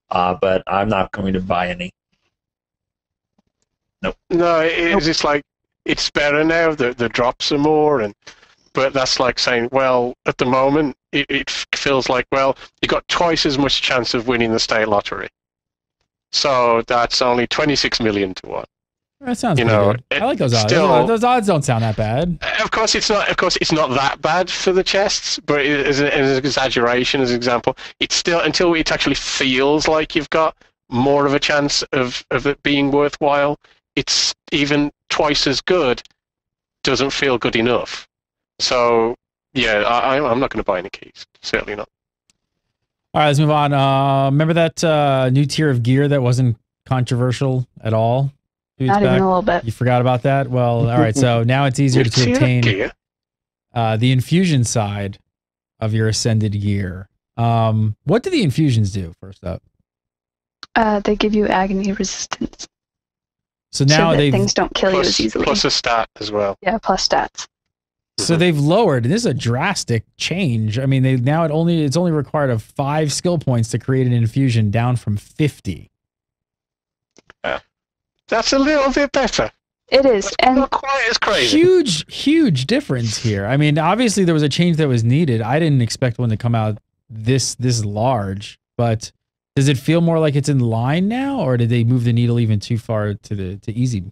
Speaker 5: But I'm not going to buy any. Nope.
Speaker 3: No, it's just like, it's better now, the drops are more, but that's like saying, well, at the moment, it feels like, well, you got twice as much chance of winning the state lottery. So that's only 26 million to 1.
Speaker 1: That sounds good. I like those odds. Those odds don't sound that bad.
Speaker 3: Of course, it's not that bad for the chests, but as an exaggeration, as an example, it's still, until it actually feels like you've got more of a chance of it being worthwhile, it's even twice as good doesn't feel good enough. So yeah, I'm not going to buy any keys. Certainly not.
Speaker 1: All right, let's move on. Remember that new tier of gear that wasn't controversial at all?
Speaker 4: Not even a little bit.
Speaker 1: You forgot about that? Well, all right. So now it's easier to obtain the infusion side of your ascended gear. What do the infusions do, first up?
Speaker 4: They give you agony resistance.
Speaker 1: So now
Speaker 4: things don't kill you as easily.
Speaker 3: Plus a stat as well.
Speaker 4: Yeah, plus stats.
Speaker 1: So they've lowered, and this is a drastic change. I mean, it's only required of 5 skill points to create an infusion, down from 50.
Speaker 3: That's a little bit better.
Speaker 4: It is,
Speaker 3: That's
Speaker 4: and
Speaker 3: not quite as crazy.
Speaker 1: Huge difference here. I mean, obviously there was a change that was needed. I didn't expect one to come out this large, but does it feel more like it's in line now, or did they move the needle even too far to easy?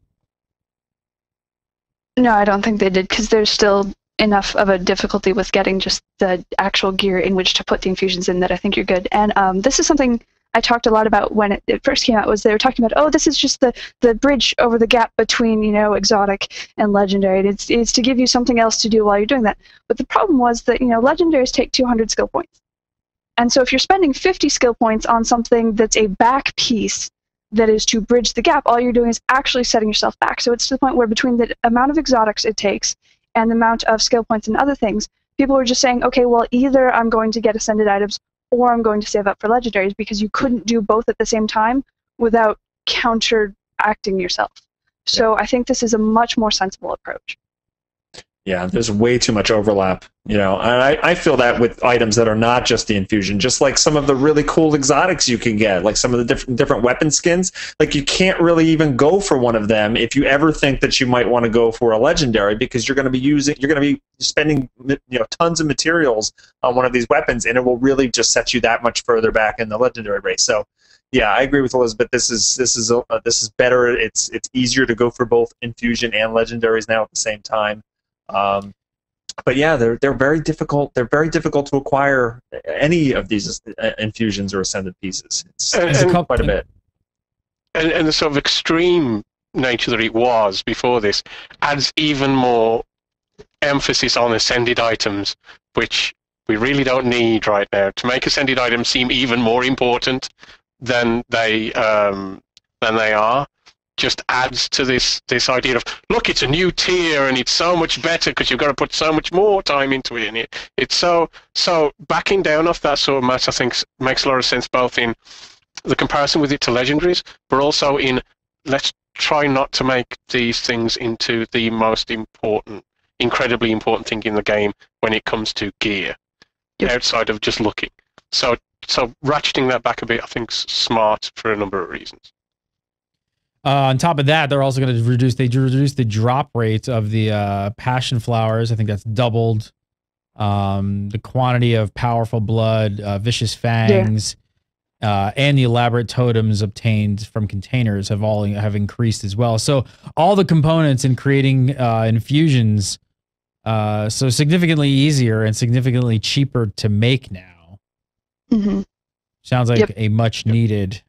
Speaker 4: No, I don't think they did, because there's still enough of a difficulty with getting just the actual gear in which to put the infusions in that I think you're good. And this is something I talked a lot about when it first came out, was they were talking about, oh, this is just the bridge over the gap between, exotic and legendary. It's to give you something else to do while you're doing that. But the problem was that, legendaries take 200 skill points. And so if you're spending 50 skill points on something that's a back piece that is to bridge the gap, all you're doing is actually setting yourself back. So it's to the point where between the amount of exotics it takes and the amount of skill points and other things, people were just saying, okay, well, either I'm going to get ascended items or I'm going to save up for legendaries, because you couldn't do both at the same time without counteracting yourself. So I think this is a much more sensible approach.
Speaker 5: Yeah, there's way too much overlap, and I feel that with items that are not just the infusion, just like some of the really cool exotics you can get, like some of the different weapon skins. Like, you can't really even go for one of them if you ever think that you might want to go for a legendary, because you're going to be spending tons of materials on one of these weapons, and it will really just set you that much further back in the legendary race. So yeah, I agree with Elizabeth. This is better. It's easier to go for both infusion and legendaries now at the same time. But yeah, they're very difficult. They're very difficult to acquire any of these infusions or ascended pieces. It's quite a bit.
Speaker 3: And the sort of extreme nature that it was before this adds even more emphasis on ascended items, which we really don't need right now, to make ascended items seem even more important than they are. Just adds to this idea of, look, it's a new tier and it's so much better because you've got to put so much more time into it. And it's so backing down off that sort of match, I think, makes a lot of sense, both in the comparison with it to legendaries, but also in, let's try not to make these things into the most important, incredibly important thing in the game when it comes to gear, outside of just looking. So ratcheting that back a bit, I think, is smart for a number of reasons.
Speaker 1: On top of that, they're also going to reduce the drop rate of the passion flowers. I think that's doubled. The quantity of powerful blood, vicious fangs, and the elaborate totems obtained from containers have increased as well. So all the components in creating infusions, so significantly easier and significantly cheaper to make now.
Speaker 4: Mm-hmm.
Speaker 1: Sounds like a much needed.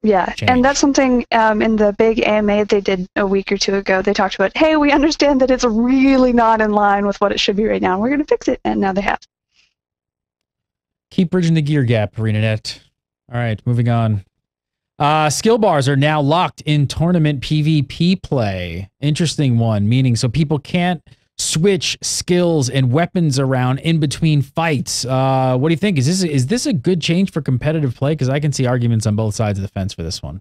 Speaker 4: Yeah,
Speaker 1: change.
Speaker 4: And that's something in the big AMA they did a week or two ago. They talked about, hey, we understand that it's really not in line with what it should be right now. We're going to fix it, and now they have.
Speaker 1: Keep bridging the gear gap, ArenaNet. All right, moving on. Skill bars are now locked in tournament PvP play. Interesting one, meaning so people can't switch skills and weapons around in between fights. What do you think? Is this a good change for competitive play? Because I can see arguments on both sides of the fence for this one.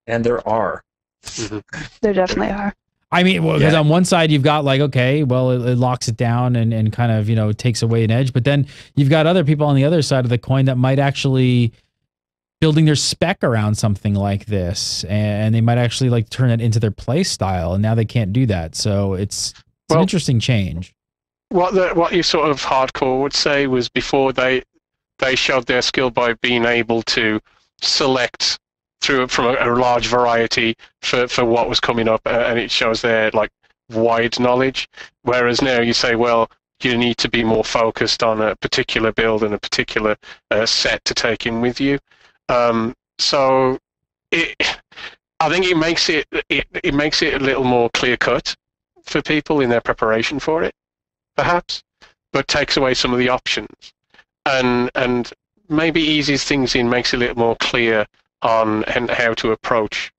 Speaker 5: And there are.
Speaker 4: There definitely are.
Speaker 1: I mean, because on one side you've got like, okay, well, it locks it down and kind of, takes away an edge. But then you've got other people on the other side of the coin that might actually building their spec around something like this, and they might actually like turn it into their play style, and now they can't do that. So it's an interesting change.
Speaker 3: What you sort of hardcore would say was before they showed their skill by being able to select from a large variety for what was coming up, and it shows their like wide knowledge. Whereas now you say, well, you need to be more focused on a particular build and a particular set to take in with you. So I think it makes it a little more clear cut for people in their preparation for it, perhaps, but takes away some of the options, and maybe eases things in, makes it a little more clear on and how to approach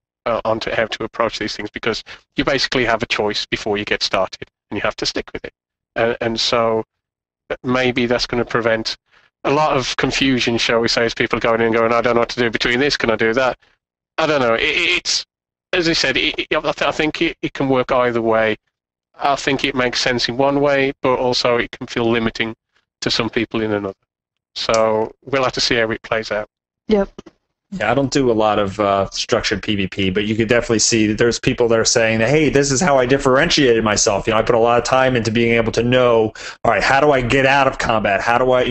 Speaker 3: these things, because you basically have a choice before you get started, and you have to stick with it, and so maybe that's going to prevent a lot of confusion, shall we say, as people are going in and going, I don't know what to do between this, can I do that? I don't know. It's, as I said, I think it can work either way. I think it makes sense in one way, but also it can feel limiting to some people in another. So we'll have to see how it plays out.
Speaker 4: Yep.
Speaker 5: Yeah, I don't do a lot of structured PvP, but you could definitely see that there's people that are saying that, hey, this is how I differentiated myself. I put a lot of time into being able to know, all right, how do I get out of combat? How do I,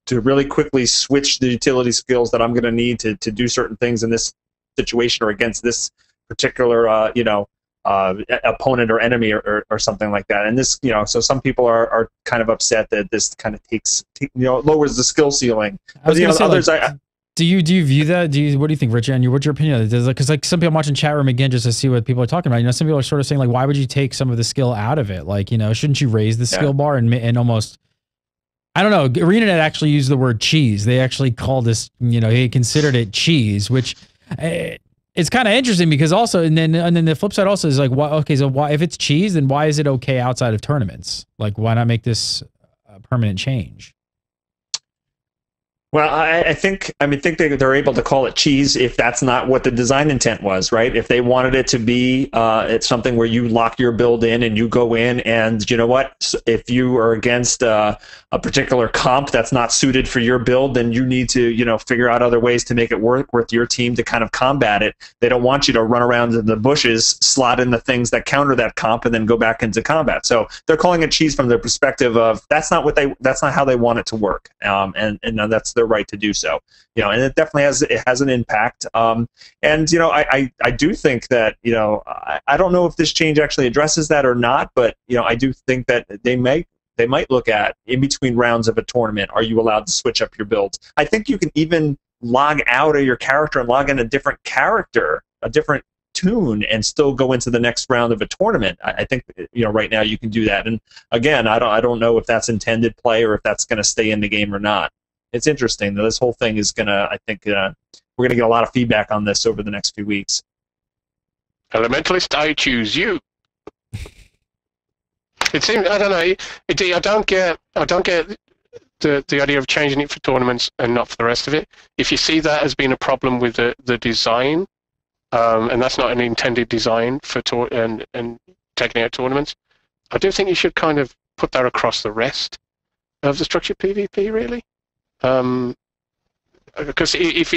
Speaker 5: to really quickly switch the utility skills that I'm going to need to do certain things in this situation or against this particular, opponent or enemy or something like that. And this, so some people are kind of upset that this kind of lowers the skill ceiling. But others,
Speaker 1: do you view that? What do you think, Rich? And what's your opinion? Because some people, I'm watching chat room again just to see what people are talking about. Some people are sort of saying like, why would you take some of the skill out of it? Like, shouldn't you raise the skill bar and almost, I don't know. ArenaNet actually used the word cheese. They actually called this, he considered it cheese, which it's kind of interesting because also, and then the flip side also is like, why if it's cheese, then why is it okay outside of tournaments? Like, why not make this a permanent change?
Speaker 5: Well, I think they're able to call it cheese if that's not what the design intent was, right? If they wanted it to be it's something where you lock your build in and you go in, and you know what? If you are against a particular comp that's not suited for your build, then you need to figure out other ways to make it work with your team to kind of combat it. They don't want you to run around in the bushes, slot in the things that counter that comp, and then go back into combat. So they're calling it cheese from the perspective of that's not how they want it to work, and that's their right to do so, and it definitely has an impact. And I do think that I don't know if this change actually addresses that or not, but I do think that they might look at in between rounds of a tournament, are you allowed to switch up your builds? I think you can even log out of your character and log in a different character, a different tune, and still go into the next round of a tournament. I think right now you can do that. And again, I don't know if that's intended play or if that's going to stay in the game or not. It's interesting that this whole thing is gonna. I think we're gonna get a lot of feedback on this over the next few weeks.
Speaker 3: Elementalist, I choose you. It seems I don't know. I don't get the idea of changing it for tournaments and not for the rest of it. If you see that as being a problem with the design, and that's not an intended design for and taking out tournaments, I do think you should kind of put that across the rest of the structured PvP, really. Because if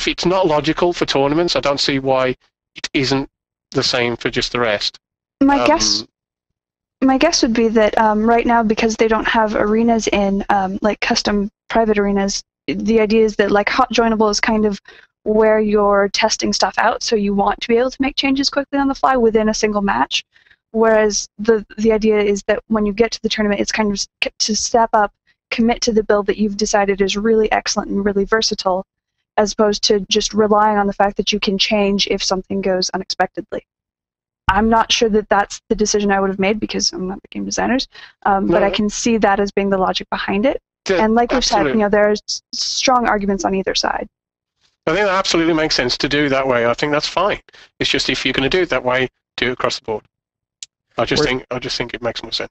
Speaker 3: it's not logical for tournaments, I don't see why it isn't the same for just the rest.
Speaker 4: My guess would be that right now, because they don't have arenas in like custom private arenas, the idea is that like hot joinable is kind of where you're testing stuff out, so you want to be able to make changes quickly on the fly within a single match. Whereas the idea is that when you get to the tournament, it's kind of to step up, commit to the build that you've decided is really excellent and really versatile, as opposed to just relying on the fact that you can change if something goes unexpectedly. I'm not sure that that's the decision I would have made because I'm not the game designers, but I can see that as being the logic behind it. And like we've said, there's strong arguments on either side.
Speaker 3: I think that absolutely makes sense to do that way. I think that's fine. It's just if you're going to do it that way, do it across the board. I just think it makes more sense.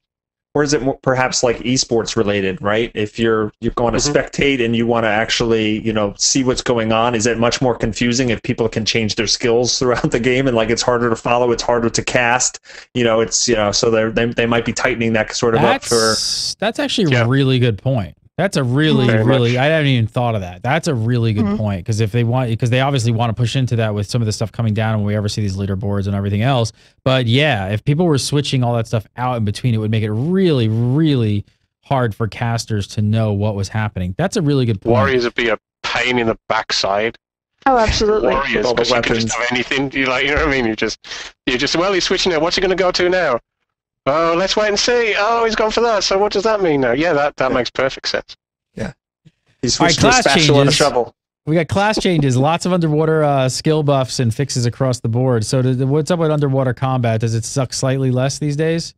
Speaker 5: Or is it perhaps like esports related, right? If you're going to spectate and you want to actually, see what's going on, is it much more confusing if people can change their skills throughout the game and like it's harder to follow, it's harder to cast, so they might be tightening that sort of up for.
Speaker 1: That's actually a really good point. That's a really I haven't even thought of that. That's a really good point because they obviously want to push into that with some of the stuff coming down when we ever see these leaderboards and everything else. But yeah, if people were switching all that stuff out in between, it would make it really, really hard for casters to know what was happening. That's a really good point.
Speaker 3: Warriors would be a pain in the backside.
Speaker 4: Oh, absolutely.
Speaker 3: Warriors, because you can just have anything. You know what I mean? You're just well, he's switching it. What's he going to go to now? Oh, let's wait and see. Oh, he's gone for that. So what does that mean now? Yeah, that makes perfect sense.
Speaker 5: Yeah. He switched to a spatula and a shovel.
Speaker 1: We got class changes, lots of underwater skill buffs and fixes across the board. So what's up with underwater combat? Does it suck slightly less these days?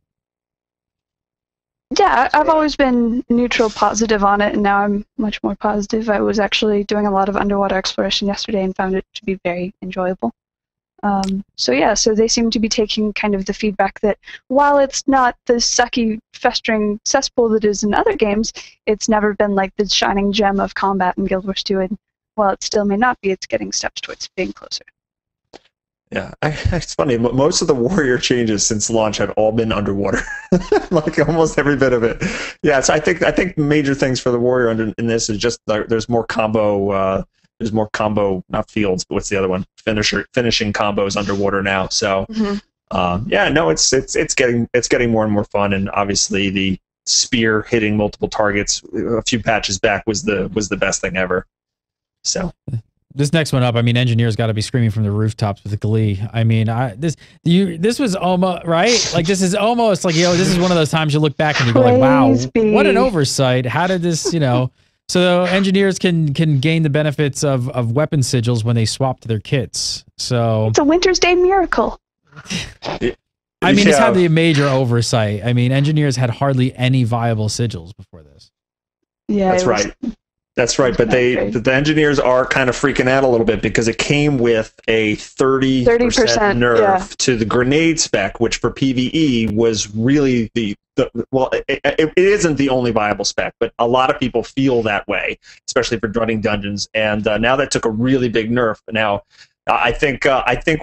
Speaker 4: Yeah, I've always been neutral positive on it, and now I'm much more positive. I was actually doing a lot of underwater exploration yesterday and found it to be very enjoyable. So they seem to be taking kind of the feedback that while it's not the sucky, festering cesspool that is in other games, it's never been like the shining gem of combat in Guild Wars 2, and while it still may not be, it's getting steps towards being closer.
Speaker 5: Yeah, it's funny. Most of the warrior changes since launch had all been underwater, like almost every bit of it. Yeah, so I think major things for the warrior in this is just there's more combo. There's more combo, not fields, but what's the other one? Finishing combos underwater now. So yeah, no, it's getting more and more fun, and obviously the spear hitting multiple targets a few patches back was the best thing ever. So.
Speaker 1: This next one up, I mean, engineers got to be screaming from the rooftops with glee. I mean, this was almost right. Like this is almost like this is one of those times you look back and you go like, wow, what an oversight. How did this, So engineers can gain the benefits of weapon sigils when they swap to their kits. So
Speaker 4: it's a WintersDay miracle.
Speaker 1: I mean, it's had the major oversight. I mean, engineers had hardly any viable sigils before this.
Speaker 4: Yeah,
Speaker 5: that's right. That's right, but the engineers are kind of freaking out a little bit because it came with a 30% nerf to the grenade spec, which for PvE was really it isn't the only viable spec, but a lot of people feel that way, especially for dreading dungeons. And now that took a really big nerf. Now, I think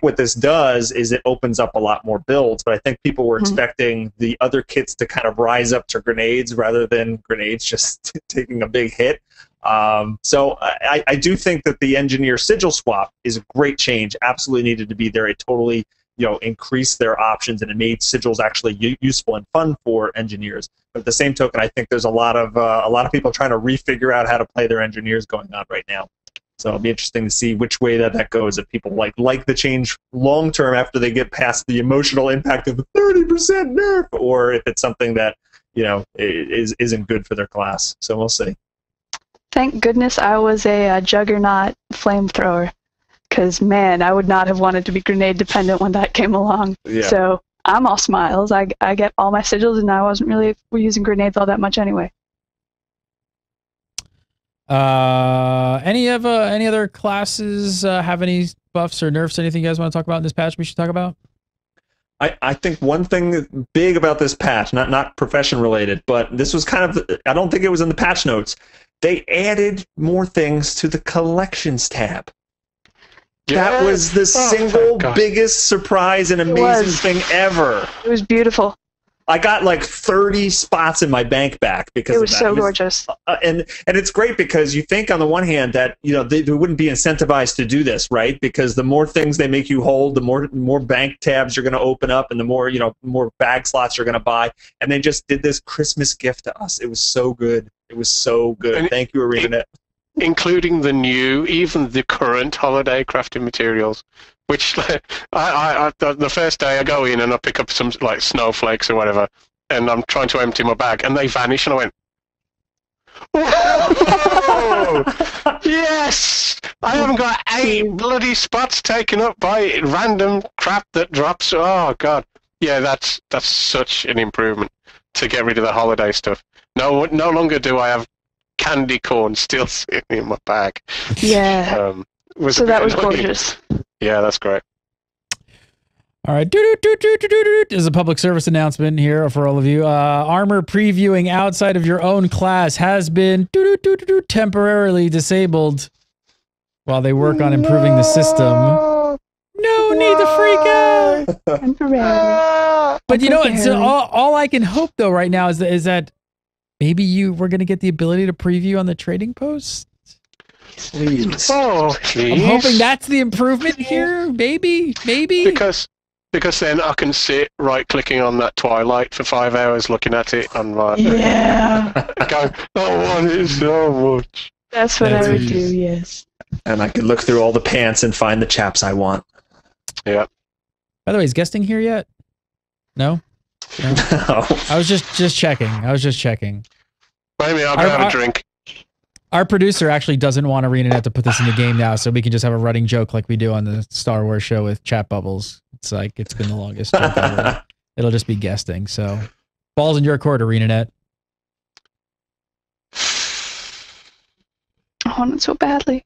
Speaker 5: what this does is it opens up a lot more builds, but I think people were expecting the other kits to kind of rise up to grenades rather than grenades just taking a big hit. So I do think that the engineer sigil swap is a great change. Absolutely needed to be there. It totally increased their options, and it made sigils actually useful and fun for engineers. But at the same token, I think there's a lot of people trying to refigure out how to play their engineers going on right now. So it'll be interesting to see which way that goes. If people like the change long term after they get past the emotional impact of the 30% nerf, or if it's something that isn't good for their class. So we'll see.
Speaker 4: Thank goodness I was a juggernaut flamethrower, because man, I would not have wanted to be grenade dependent when that came along. Yeah. So I'm all smiles. I get all my sigils, and I wasn't really using grenades all that much anyway. Any
Speaker 1: other classes have any buffs or nerfs? Anything you guys want to talk about in this patch we should talk about?
Speaker 5: I think one thing big about this patch, not profession related, but this was kind of, I don't think it was in the patch notes. They added more things to the collections tab. Yeah. That was the single biggest surprise and amazing thing ever.
Speaker 4: It was beautiful.
Speaker 5: I got like 30 spots in my bank back because
Speaker 4: it was so gorgeous.
Speaker 5: And it's great because you think on the one hand that they wouldn't be incentivized to do this, right? Because the more things they make you hold, the more bank tabs you're going to open up, and the more more bag slots you're going to buy. And they just did this Christmas gift to us. It was so good. It was so good. And thank you, ArenaNet.
Speaker 3: Including even the current holiday crafting materials. Which the first day I go in and I pick up some like snowflakes or whatever, and I'm trying to empty my bag, and they vanish, and I went, "Whoa! Yes! I haven't got 8 bloody spots taken up by random crap that drops." Oh god, yeah, that's such an improvement to get rid of the holiday stuff. No longer do I have candy corn still sitting in my bag.
Speaker 4: Yeah. So that was gorgeous.
Speaker 3: Yeah, that's great.
Speaker 1: All right. There's a public service announcement here for all of you. Armor previewing outside of your own class has been temporarily disabled while they work on improving the system. No need to freak out.
Speaker 4: Temporarily.
Speaker 1: But so all I can hope though right now is that maybe we're going to get the ability to preview on the trading post.
Speaker 5: Please.
Speaker 3: Oh, please.
Speaker 1: I'm hoping that's the improvement here. Maybe.
Speaker 3: Because then I can sit right-clicking on that Twilight for 5 hours looking at it and going, I want it so much.
Speaker 4: That's what I would do, yes.
Speaker 5: And I could look through all the pants and find the chaps I want.
Speaker 3: Yeah.
Speaker 1: By the way, is guesting here yet? No?
Speaker 5: No.
Speaker 1: I was just checking.
Speaker 3: Maybe I'll have a drink.
Speaker 1: Our producer actually doesn't want ArenaNet to put this in the game now, so we can just have a running joke like we do on the Star Wars show with chat bubbles. It's like it's been the longest joke ever. It'll just be guesting. So, balls in your court, ArenaNet.
Speaker 4: I want it so badly.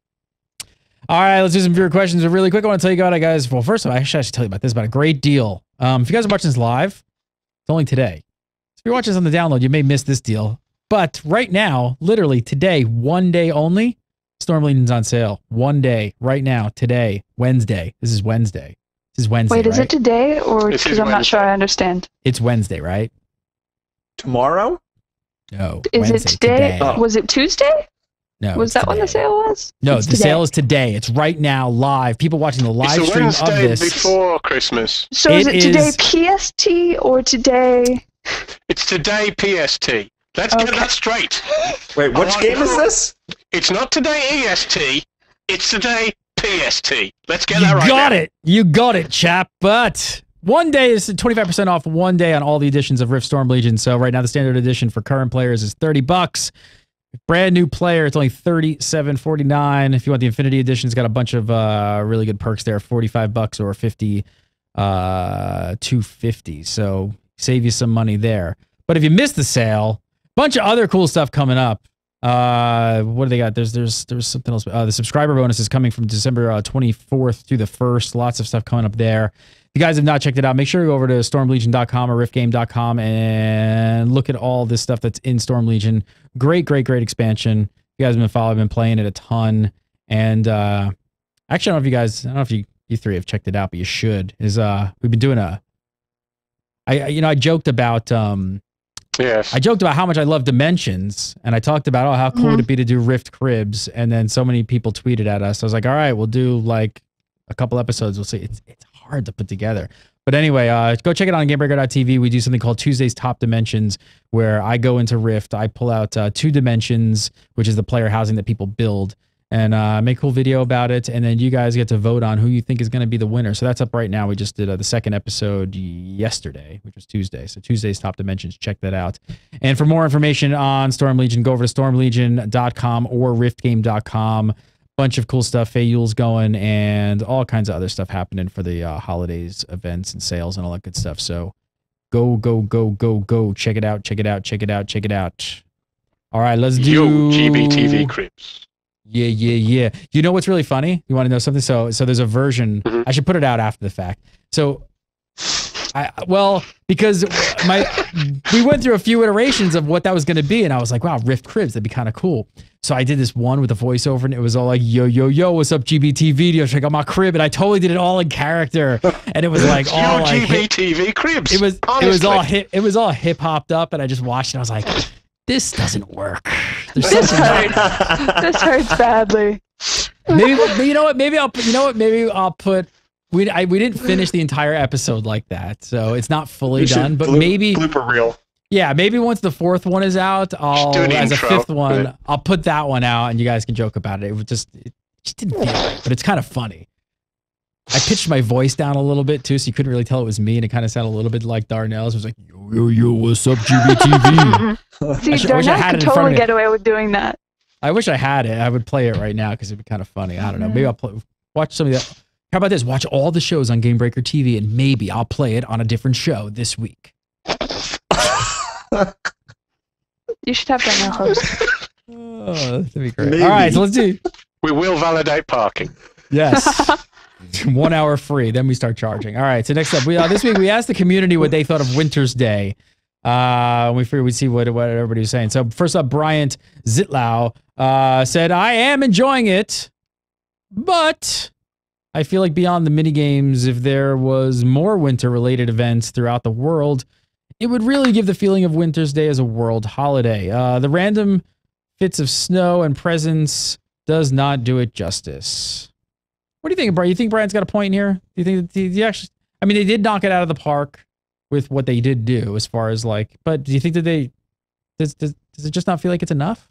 Speaker 1: All right, let's do some viewer questions. Really quick, I want to tell you about it, guys. Well, first of all, actually, I should tell you about this, about a great deal. If you guys are watching this live, it's only today. So if you're watching this on the download, you may miss this deal. But right now, literally today, one day only, Storm Legion's on sale. One day, right now, today, Wednesday. This is Wednesday.
Speaker 4: Wait, is
Speaker 1: right?
Speaker 4: it today or because I'm not sure I understand?
Speaker 1: It's Wednesday, right?
Speaker 5: Tomorrow?
Speaker 1: No.
Speaker 4: Is
Speaker 1: Wednesday,
Speaker 4: it today?
Speaker 5: Oh.
Speaker 4: Was it Tuesday?
Speaker 1: No.
Speaker 4: Was that when the sale was?
Speaker 1: No,
Speaker 4: It's
Speaker 1: the
Speaker 4: today.
Speaker 1: sale is today. It's right now, live. People watching the live
Speaker 3: It's the
Speaker 1: stream of
Speaker 3: Wednesday
Speaker 1: this.
Speaker 3: before Christmas.
Speaker 4: So is
Speaker 1: It
Speaker 4: it today
Speaker 1: is-
Speaker 4: PST or today?
Speaker 3: It's today PST. Let's get
Speaker 4: Okay.
Speaker 3: that straight.
Speaker 5: Wait, which game is this?
Speaker 3: It's not today EST. It's today PST. Let's get
Speaker 1: You
Speaker 3: that right.
Speaker 1: got
Speaker 3: now.
Speaker 1: it. You got it, chap. But one day is 25% off one day on all the editions of Rift Storm Legion. So right now the standard edition for current players is $30. Brand new player, it's only $37.49. If you want the Infinity Edition, it's got a bunch of really good perks there, $45 or $250. So save you some money there. But if you missed the sale, bunch of other cool stuff coming up. What do they got? There's something else. The subscriber bonus is coming from December 24th through the 1st. Lots of stuff coming up there. If you guys have not checked it out, make sure you go over to stormlegion.com or riftgame.com and look at all this stuff that's in Storm Legion. Great expansion. If you guys have been following, I've been playing it a ton. And actually, I don't know if you three have checked it out, but you should. We've been doing I joked about
Speaker 3: Yes.
Speaker 1: I joked about how much I love Dimensions, and I talked about how cool would it be to do Rift Cribs, and then so many people tweeted at us. I was like, all right, we'll do like a couple episodes. We'll see. It's hard to put together. But anyway, go check it out on Gamebreaker.tv. We do something called Tuesday's Top Dimensions, where I go into Rift, I pull out 2 dimensions, which is the player housing that people build, and make a cool video about it, and then you guys get to vote on who you think is going to be the winner. So that's up right now. We just did the second episode yesterday, which was Tuesday. So Tuesday's Top Dimensions, check that out. And for more information on Storm Legion, go over to stormlegion.com or riftgame.com. Bunch of cool stuff. Fayul's going and all kinds of other stuff happening for the holidays, events, and sales and all that good stuff. So go. Check it out. All right, let's do...
Speaker 3: Yo, GBTV Cribs.
Speaker 1: Yeah. You know what's really funny? You want to know something? So there's a version. I should put it out after the fact. So, because we went through a few iterations of what that was going to be, and I was like, wow, Rift Cribs, that'd be kind of cool. So I did this one with a voiceover, and it was all like, yo, what's up, GBTV? Check out my crib, and I totally did it all in character, and it was like all
Speaker 3: Yo,
Speaker 1: like
Speaker 3: GBTV Cribs.
Speaker 1: it was
Speaker 3: Honestly.
Speaker 1: all hip hopped up, and I just watched it. And I was like, this doesn't work. There's
Speaker 4: This
Speaker 1: something
Speaker 4: hurts. This hurts badly.
Speaker 1: maybe, but you know what? Maybe I'll put. We didn't finish the entire episode like that, so it's not fully done. But maybe
Speaker 5: blooper reel.
Speaker 1: Yeah, maybe once the 4th one is out, I'll
Speaker 3: do an
Speaker 1: as
Speaker 3: intro,
Speaker 1: a 5th one,
Speaker 3: but-
Speaker 1: I'll put that one out, and you guys can joke about it. It just didn't feel right, but it's kind of funny. I pitched my voice down a little bit too, so you couldn't really tell it was me, and it kind of sounded a little bit like Darnell's. It was like, yo, what's up, GBTV?
Speaker 4: See,
Speaker 1: I wish I
Speaker 4: Darnell
Speaker 1: had
Speaker 4: could
Speaker 1: it in front of
Speaker 4: totally
Speaker 1: me.
Speaker 4: get away with doing that.
Speaker 1: I wish I had it. I would play it right now because it'd be kind of funny. I don't know. Maybe I'll watch some of that. How about this? Watch all the shows on Gamebreaker TV, and maybe I'll play it on a different show this week.
Speaker 4: You should have Darnell host.
Speaker 1: Oh, that'd be great.
Speaker 5: Maybe.
Speaker 1: All right, so let's do.
Speaker 3: We will validate parking.
Speaker 1: Yes. 1 hour free, then we start charging. All right, so next up, this week we asked the community what they thought of Winter's Day. We figured we'd see what everybody was saying. So first up, Bryant Zitlau said, I am enjoying it, but I feel like beyond the minigames, if there was more winter-related events throughout the world, it would really give the feeling of Winter's Day as a world holiday. The random fits of snow and presents does not do it justice. What do you think, Brian? You think Brian's got a point here? Do you think that he actually? I mean, they did knock it out of the park with what they did do, as far as like. But do you think that they does it just not feel like it's enough?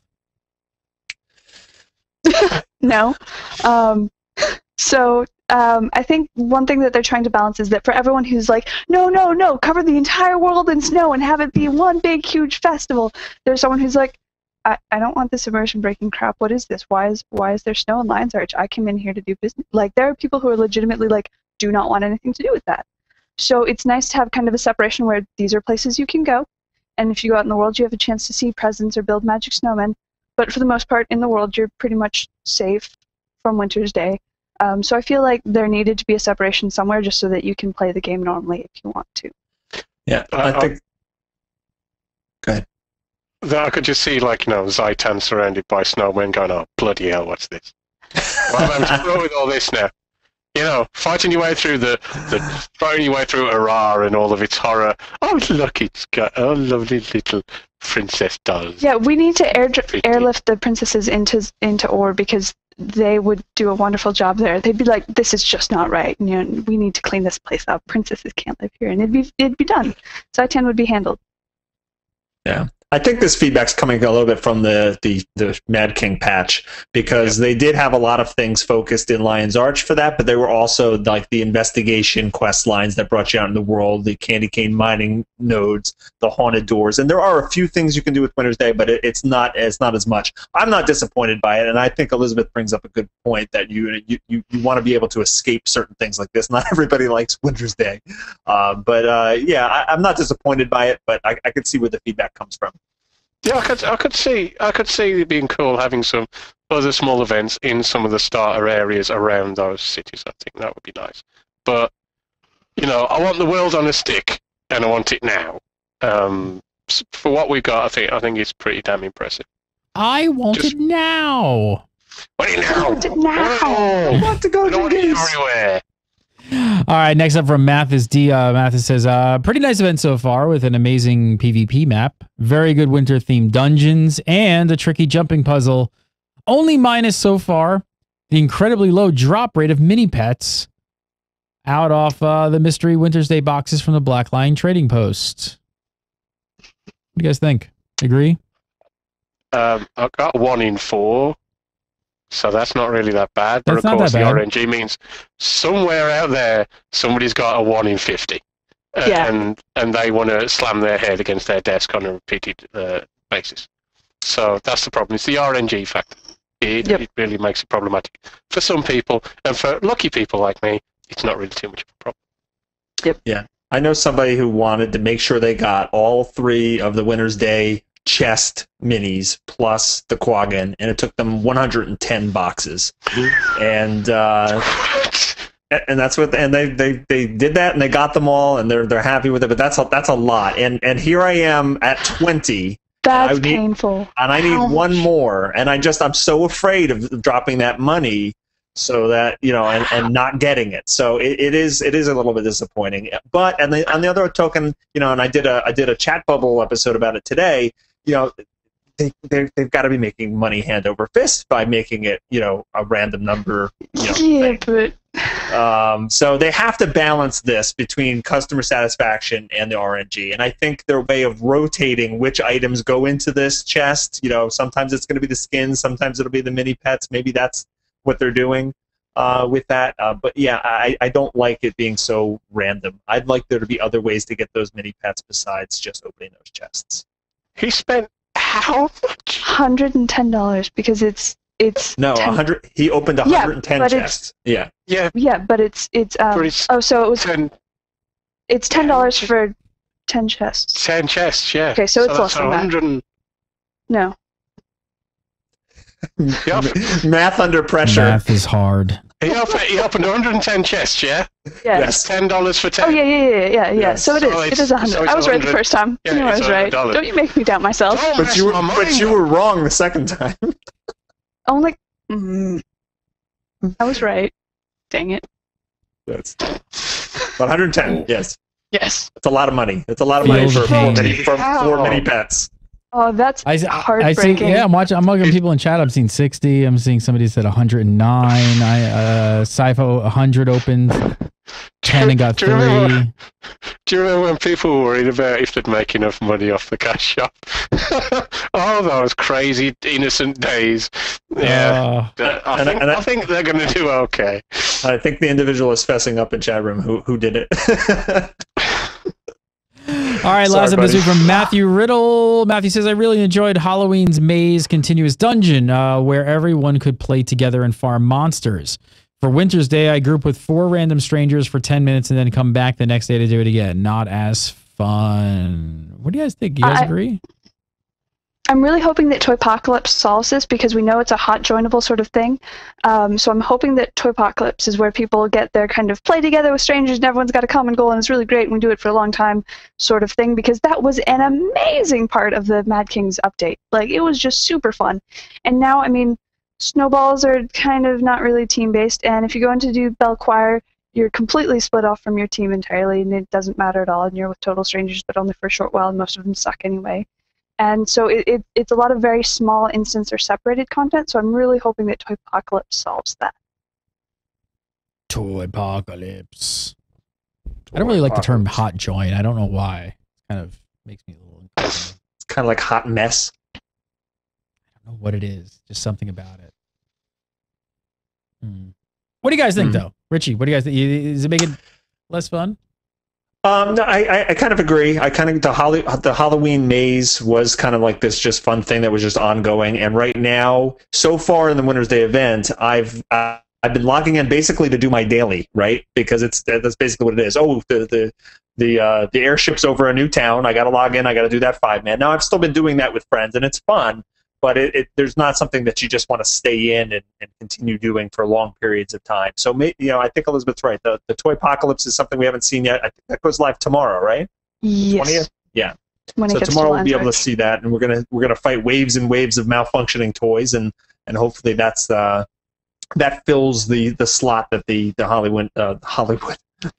Speaker 4: No. I think one thing that they're trying to balance is that for everyone who's like, no, cover the entire world in snow and have it be one big, huge festival, there's someone who's like, I don't want this immersion breaking crap. What is this? Why is there snow and Lion's Arch? I came in here to do business. Like, there are people who are legitimately like, do not want anything to do with that. So it's nice to have kind of a separation where these are places you can go, and if you go out in the world, you have a chance to see presents or build magic snowmen. But for the most part, in the world, you're pretty much safe from WintersDay. So I feel like there needed to be a separation somewhere just so that you can play the game normally if you want to.
Speaker 5: Yeah, I think. Go ahead.
Speaker 3: I could just see, like, Zaitan surrounded by snowmen going, oh, bloody hell, what's this? What am I to deal with all this now? Fighting your way through throwing your way through Arar and all of its horror. Oh, look, it's got lovely little princess dolls.
Speaker 4: Yeah, we need to airlift the princesses into Ore because they would do a wonderful job there. They'd be like, this is just not right. We need to clean this place up. Princesses can't live here, and it'd be done. Zaitan would be handled.
Speaker 5: Yeah. I think this feedback's coming a little bit from the Mad King patch, because they did have a lot of things focused in Lion's Arch for that, but they were also like the investigation quest lines that brought you out in the world, the candy cane mining nodes, the haunted doors, and there are a few things you can do with WintersDay, but it's not as much. I'm not disappointed by it, and I think Elizabeth brings up a good point that you want to be able to escape certain things like this. Not everybody likes WintersDay, but I'm not disappointed by it, but I could see where the feedback comes from.
Speaker 3: Yeah, I could see it being cool having some other small events in some of the starter areas around those cities. I think that would be nice. But I want the world on a stick, and I want it now. For what we've got, I think it's pretty damn impressive.
Speaker 1: I want it now.
Speaker 3: Want it now.
Speaker 4: I want it now.
Speaker 3: I
Speaker 5: want to go to games
Speaker 3: everywhere.
Speaker 1: All right, next up from Mathis D. Mathis says, pretty nice event so far with an amazing PvP map, very good winter-themed dungeons, and a tricky jumping puzzle. Only minus so far, the incredibly low drop rate of mini-pets out off the mystery WintersDay boxes from the Blackline trading post. What do you guys think? Agree?
Speaker 3: I've got 1 in 4. So that's not really that bad, but
Speaker 1: That's
Speaker 3: of course the
Speaker 1: bad.
Speaker 3: RNG means somewhere out there somebody's got a 1 in 50, and they want to slam their head against their desk on a repeated basis. So that's the problem. It's the RNG factor. It really makes it problematic for some people, and for lucky people like me, it's not really too much of a problem.
Speaker 4: Yep.
Speaker 5: Yeah, I know somebody who wanted to make sure they got all 3 of the WintersDay chest minis plus the Quaggan, and it took them 110 boxes, and that's what, and they did that, and they got them all, and they're happy with it. But that's a lot, and here I am at 20.
Speaker 4: That's painful,
Speaker 5: and I need 1 more, and I'm so afraid of dropping that money, so that and not getting it. So it is a little bit disappointing. But on the other token, and I did a chat bubble episode about it today. They've got to be making money hand over fist by making it a random number.
Speaker 4: Yeah,
Speaker 5: thing.
Speaker 4: but
Speaker 5: so they have to balance this between customer satisfaction and the RNG, and I think their way of rotating which items go into this chest. Sometimes it's going to be the skins, sometimes it'll be the mini pets. Maybe that's what they're doing with that. But yeah, I don't like it being so random. I'd like there to be other ways to get those mini pets besides just opening those chests.
Speaker 3: He spent how much?
Speaker 4: $110 because it's
Speaker 5: no 100. He opened 110 chests. Yeah,
Speaker 4: but it's so it was it's $10 for 10 chests.
Speaker 3: 10 chests, yeah.
Speaker 4: Okay, so it's less than that. No.
Speaker 5: Math under pressure.
Speaker 1: Math is hard.
Speaker 3: He opened 110 chests, yeah?
Speaker 4: Yes.
Speaker 3: $10 for 10.
Speaker 4: Oh, yeah. So it is.
Speaker 3: So
Speaker 4: it is 100.
Speaker 3: so
Speaker 4: I was right the
Speaker 3: 100.
Speaker 4: first time.
Speaker 3: Yeah,
Speaker 4: I was right.
Speaker 3: $100.
Speaker 4: Don't you make me doubt myself.
Speaker 5: But you were wrong the second time.
Speaker 4: Only. I was right. Dang it.
Speaker 5: That's 110. Yes.
Speaker 4: Yes.
Speaker 5: It's a lot of money. It's a lot of money for four mini pets.
Speaker 4: Oh, that's heartbreaking.
Speaker 1: I'm looking at people in chat. I'm seeing 60. I'm seeing somebody said 109. Sypho 100 opened. 10 and got 3.
Speaker 3: Do you remember when people were worried about if they'd make enough money off the cash shop? Oh, those crazy innocent days. Yeah, I think they're going to do okay.
Speaker 5: I think the individual is fessing up in chat room who did it.
Speaker 1: All right,
Speaker 5: Sorry,
Speaker 1: last up this
Speaker 5: buddy.
Speaker 1: week from Matthew Riddle. Matthew says, I really enjoyed Halloween's Maze Continuous Dungeon, where everyone could play together and farm monsters. For Winter's Day, I group with 4 random strangers for 10 minutes and then come back the next day to do it again. Not as fun. What do you guys think? You guys agree?
Speaker 4: I'm really hoping that Toypocalypse solves this because we know it's a hot joinable sort of thing. So I'm hoping that Toypocalypse is where people get their kind of play together with strangers and everyone's got a common goal and it's really great and we do it for a long time sort of thing, because that was an amazing part of the Mad Kings update. Like, it was just super fun. And now, I mean, snowballs are kind of not really team-based, and if you go in to do Bell Choir, you're completely split off from your team entirely, and it doesn't matter at all, and you're with total strangers, but only for a short while, and most of them suck anyway. And so it's a lot of very small instance or separated content, so I'm really hoping that Toypocalypse solves that.
Speaker 1: Toypocalypse. I don't really like the term hot join. I don't know why. It kind of makes me a little uncomfortable.
Speaker 5: It's kind of like hot mess.
Speaker 1: I don't know what it is. Just something about it. What do you guys think, though? Richie, what do you guys think? Does it make it less fun?
Speaker 5: No, I kind of agree. I kind of the Halloween maze was kind of like this just fun thing that was just ongoing. And right now, so far in the Winter's Day event, I've been logging in basically to do my daily, right? Because that's basically what it is. Oh, the airship's over a new town. I got to log in. I got to do that 5-man. Now I've still been doing that with friends, and it's fun. But there's not something that you just want to stay in and continue doing for long periods of time. So, I think Elizabeth's right. The Toypocalypse is something we haven't seen yet. I think that goes live tomorrow, right?
Speaker 4: Yes.
Speaker 5: 20th? Yeah.
Speaker 4: So
Speaker 5: tomorrow we'll be able to see that, and we're gonna fight waves and waves of malfunctioning toys, and hopefully that fills the slot that the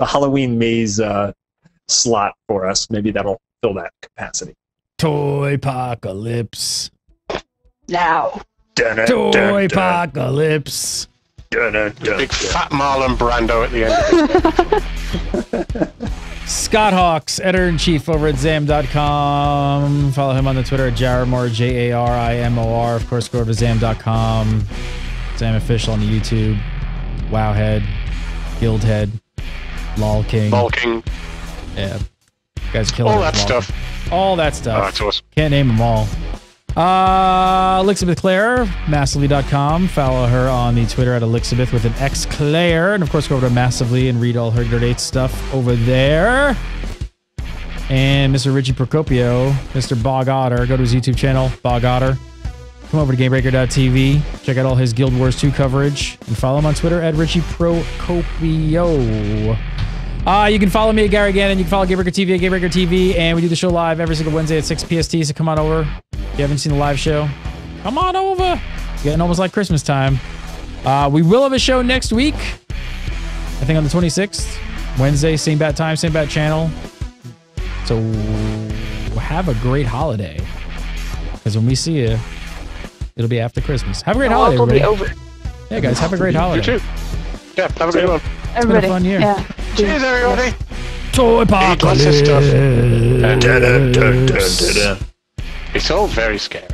Speaker 5: Halloween maze slot for us. Maybe that'll fill that capacity.
Speaker 1: Toypocalypse.
Speaker 4: Now.
Speaker 1: Toypocalypse.
Speaker 3: Big fat Marlon Brando at the end of it.
Speaker 1: Scott Hawks, editor-in-chief over at Zam.com. Follow him on the Twitter at Jarimor, Jarimor. Of course, go over to Zam.com. Zam Official on the YouTube. Wowhead. Guildhead. Lol King.
Speaker 3: Lol King.
Speaker 1: Yeah. You guys are killing
Speaker 3: All
Speaker 1: it,
Speaker 3: that
Speaker 1: Lol
Speaker 3: stuff.
Speaker 1: King. All that stuff.
Speaker 3: Oh, that's awesome.
Speaker 1: Can't name them all. Elizabeth Clare, massively.com. Follow her on the Twitter at Elizabeth with an X Claire. And of course, go over to Massively and read all her great stuff over there. And Mr. Richie Procopio, Mr. Bog Otter. Go to his YouTube channel, Bog Otter. Come over to Gamebreaker.tv. Check out all his Guild Wars 2 coverage. And follow him on Twitter at Richie Procopio. You can follow me at Gary Gannon. You can follow Gamebreaker TV at Gamebreaker TV. And we do the show live every single Wednesday at 6 PST. So come on over. If you haven't seen the live show, come on over. It's getting almost like Christmas time. We will have a show next week. I think on the 26th. Wednesday, same bat time, same bat channel. So have a great holiday. Because when we see you, it'll be after Christmas. Have a great holiday, everybody.
Speaker 4: It'll be over.
Speaker 1: Yeah, guys, have a great holiday.
Speaker 3: You too. Yeah, have a great one.
Speaker 4: Everybody.
Speaker 1: It's been a fun year.
Speaker 4: Yeah.
Speaker 3: Cheers, everybody.
Speaker 1: Toypocalypse.
Speaker 3: It's all very scary.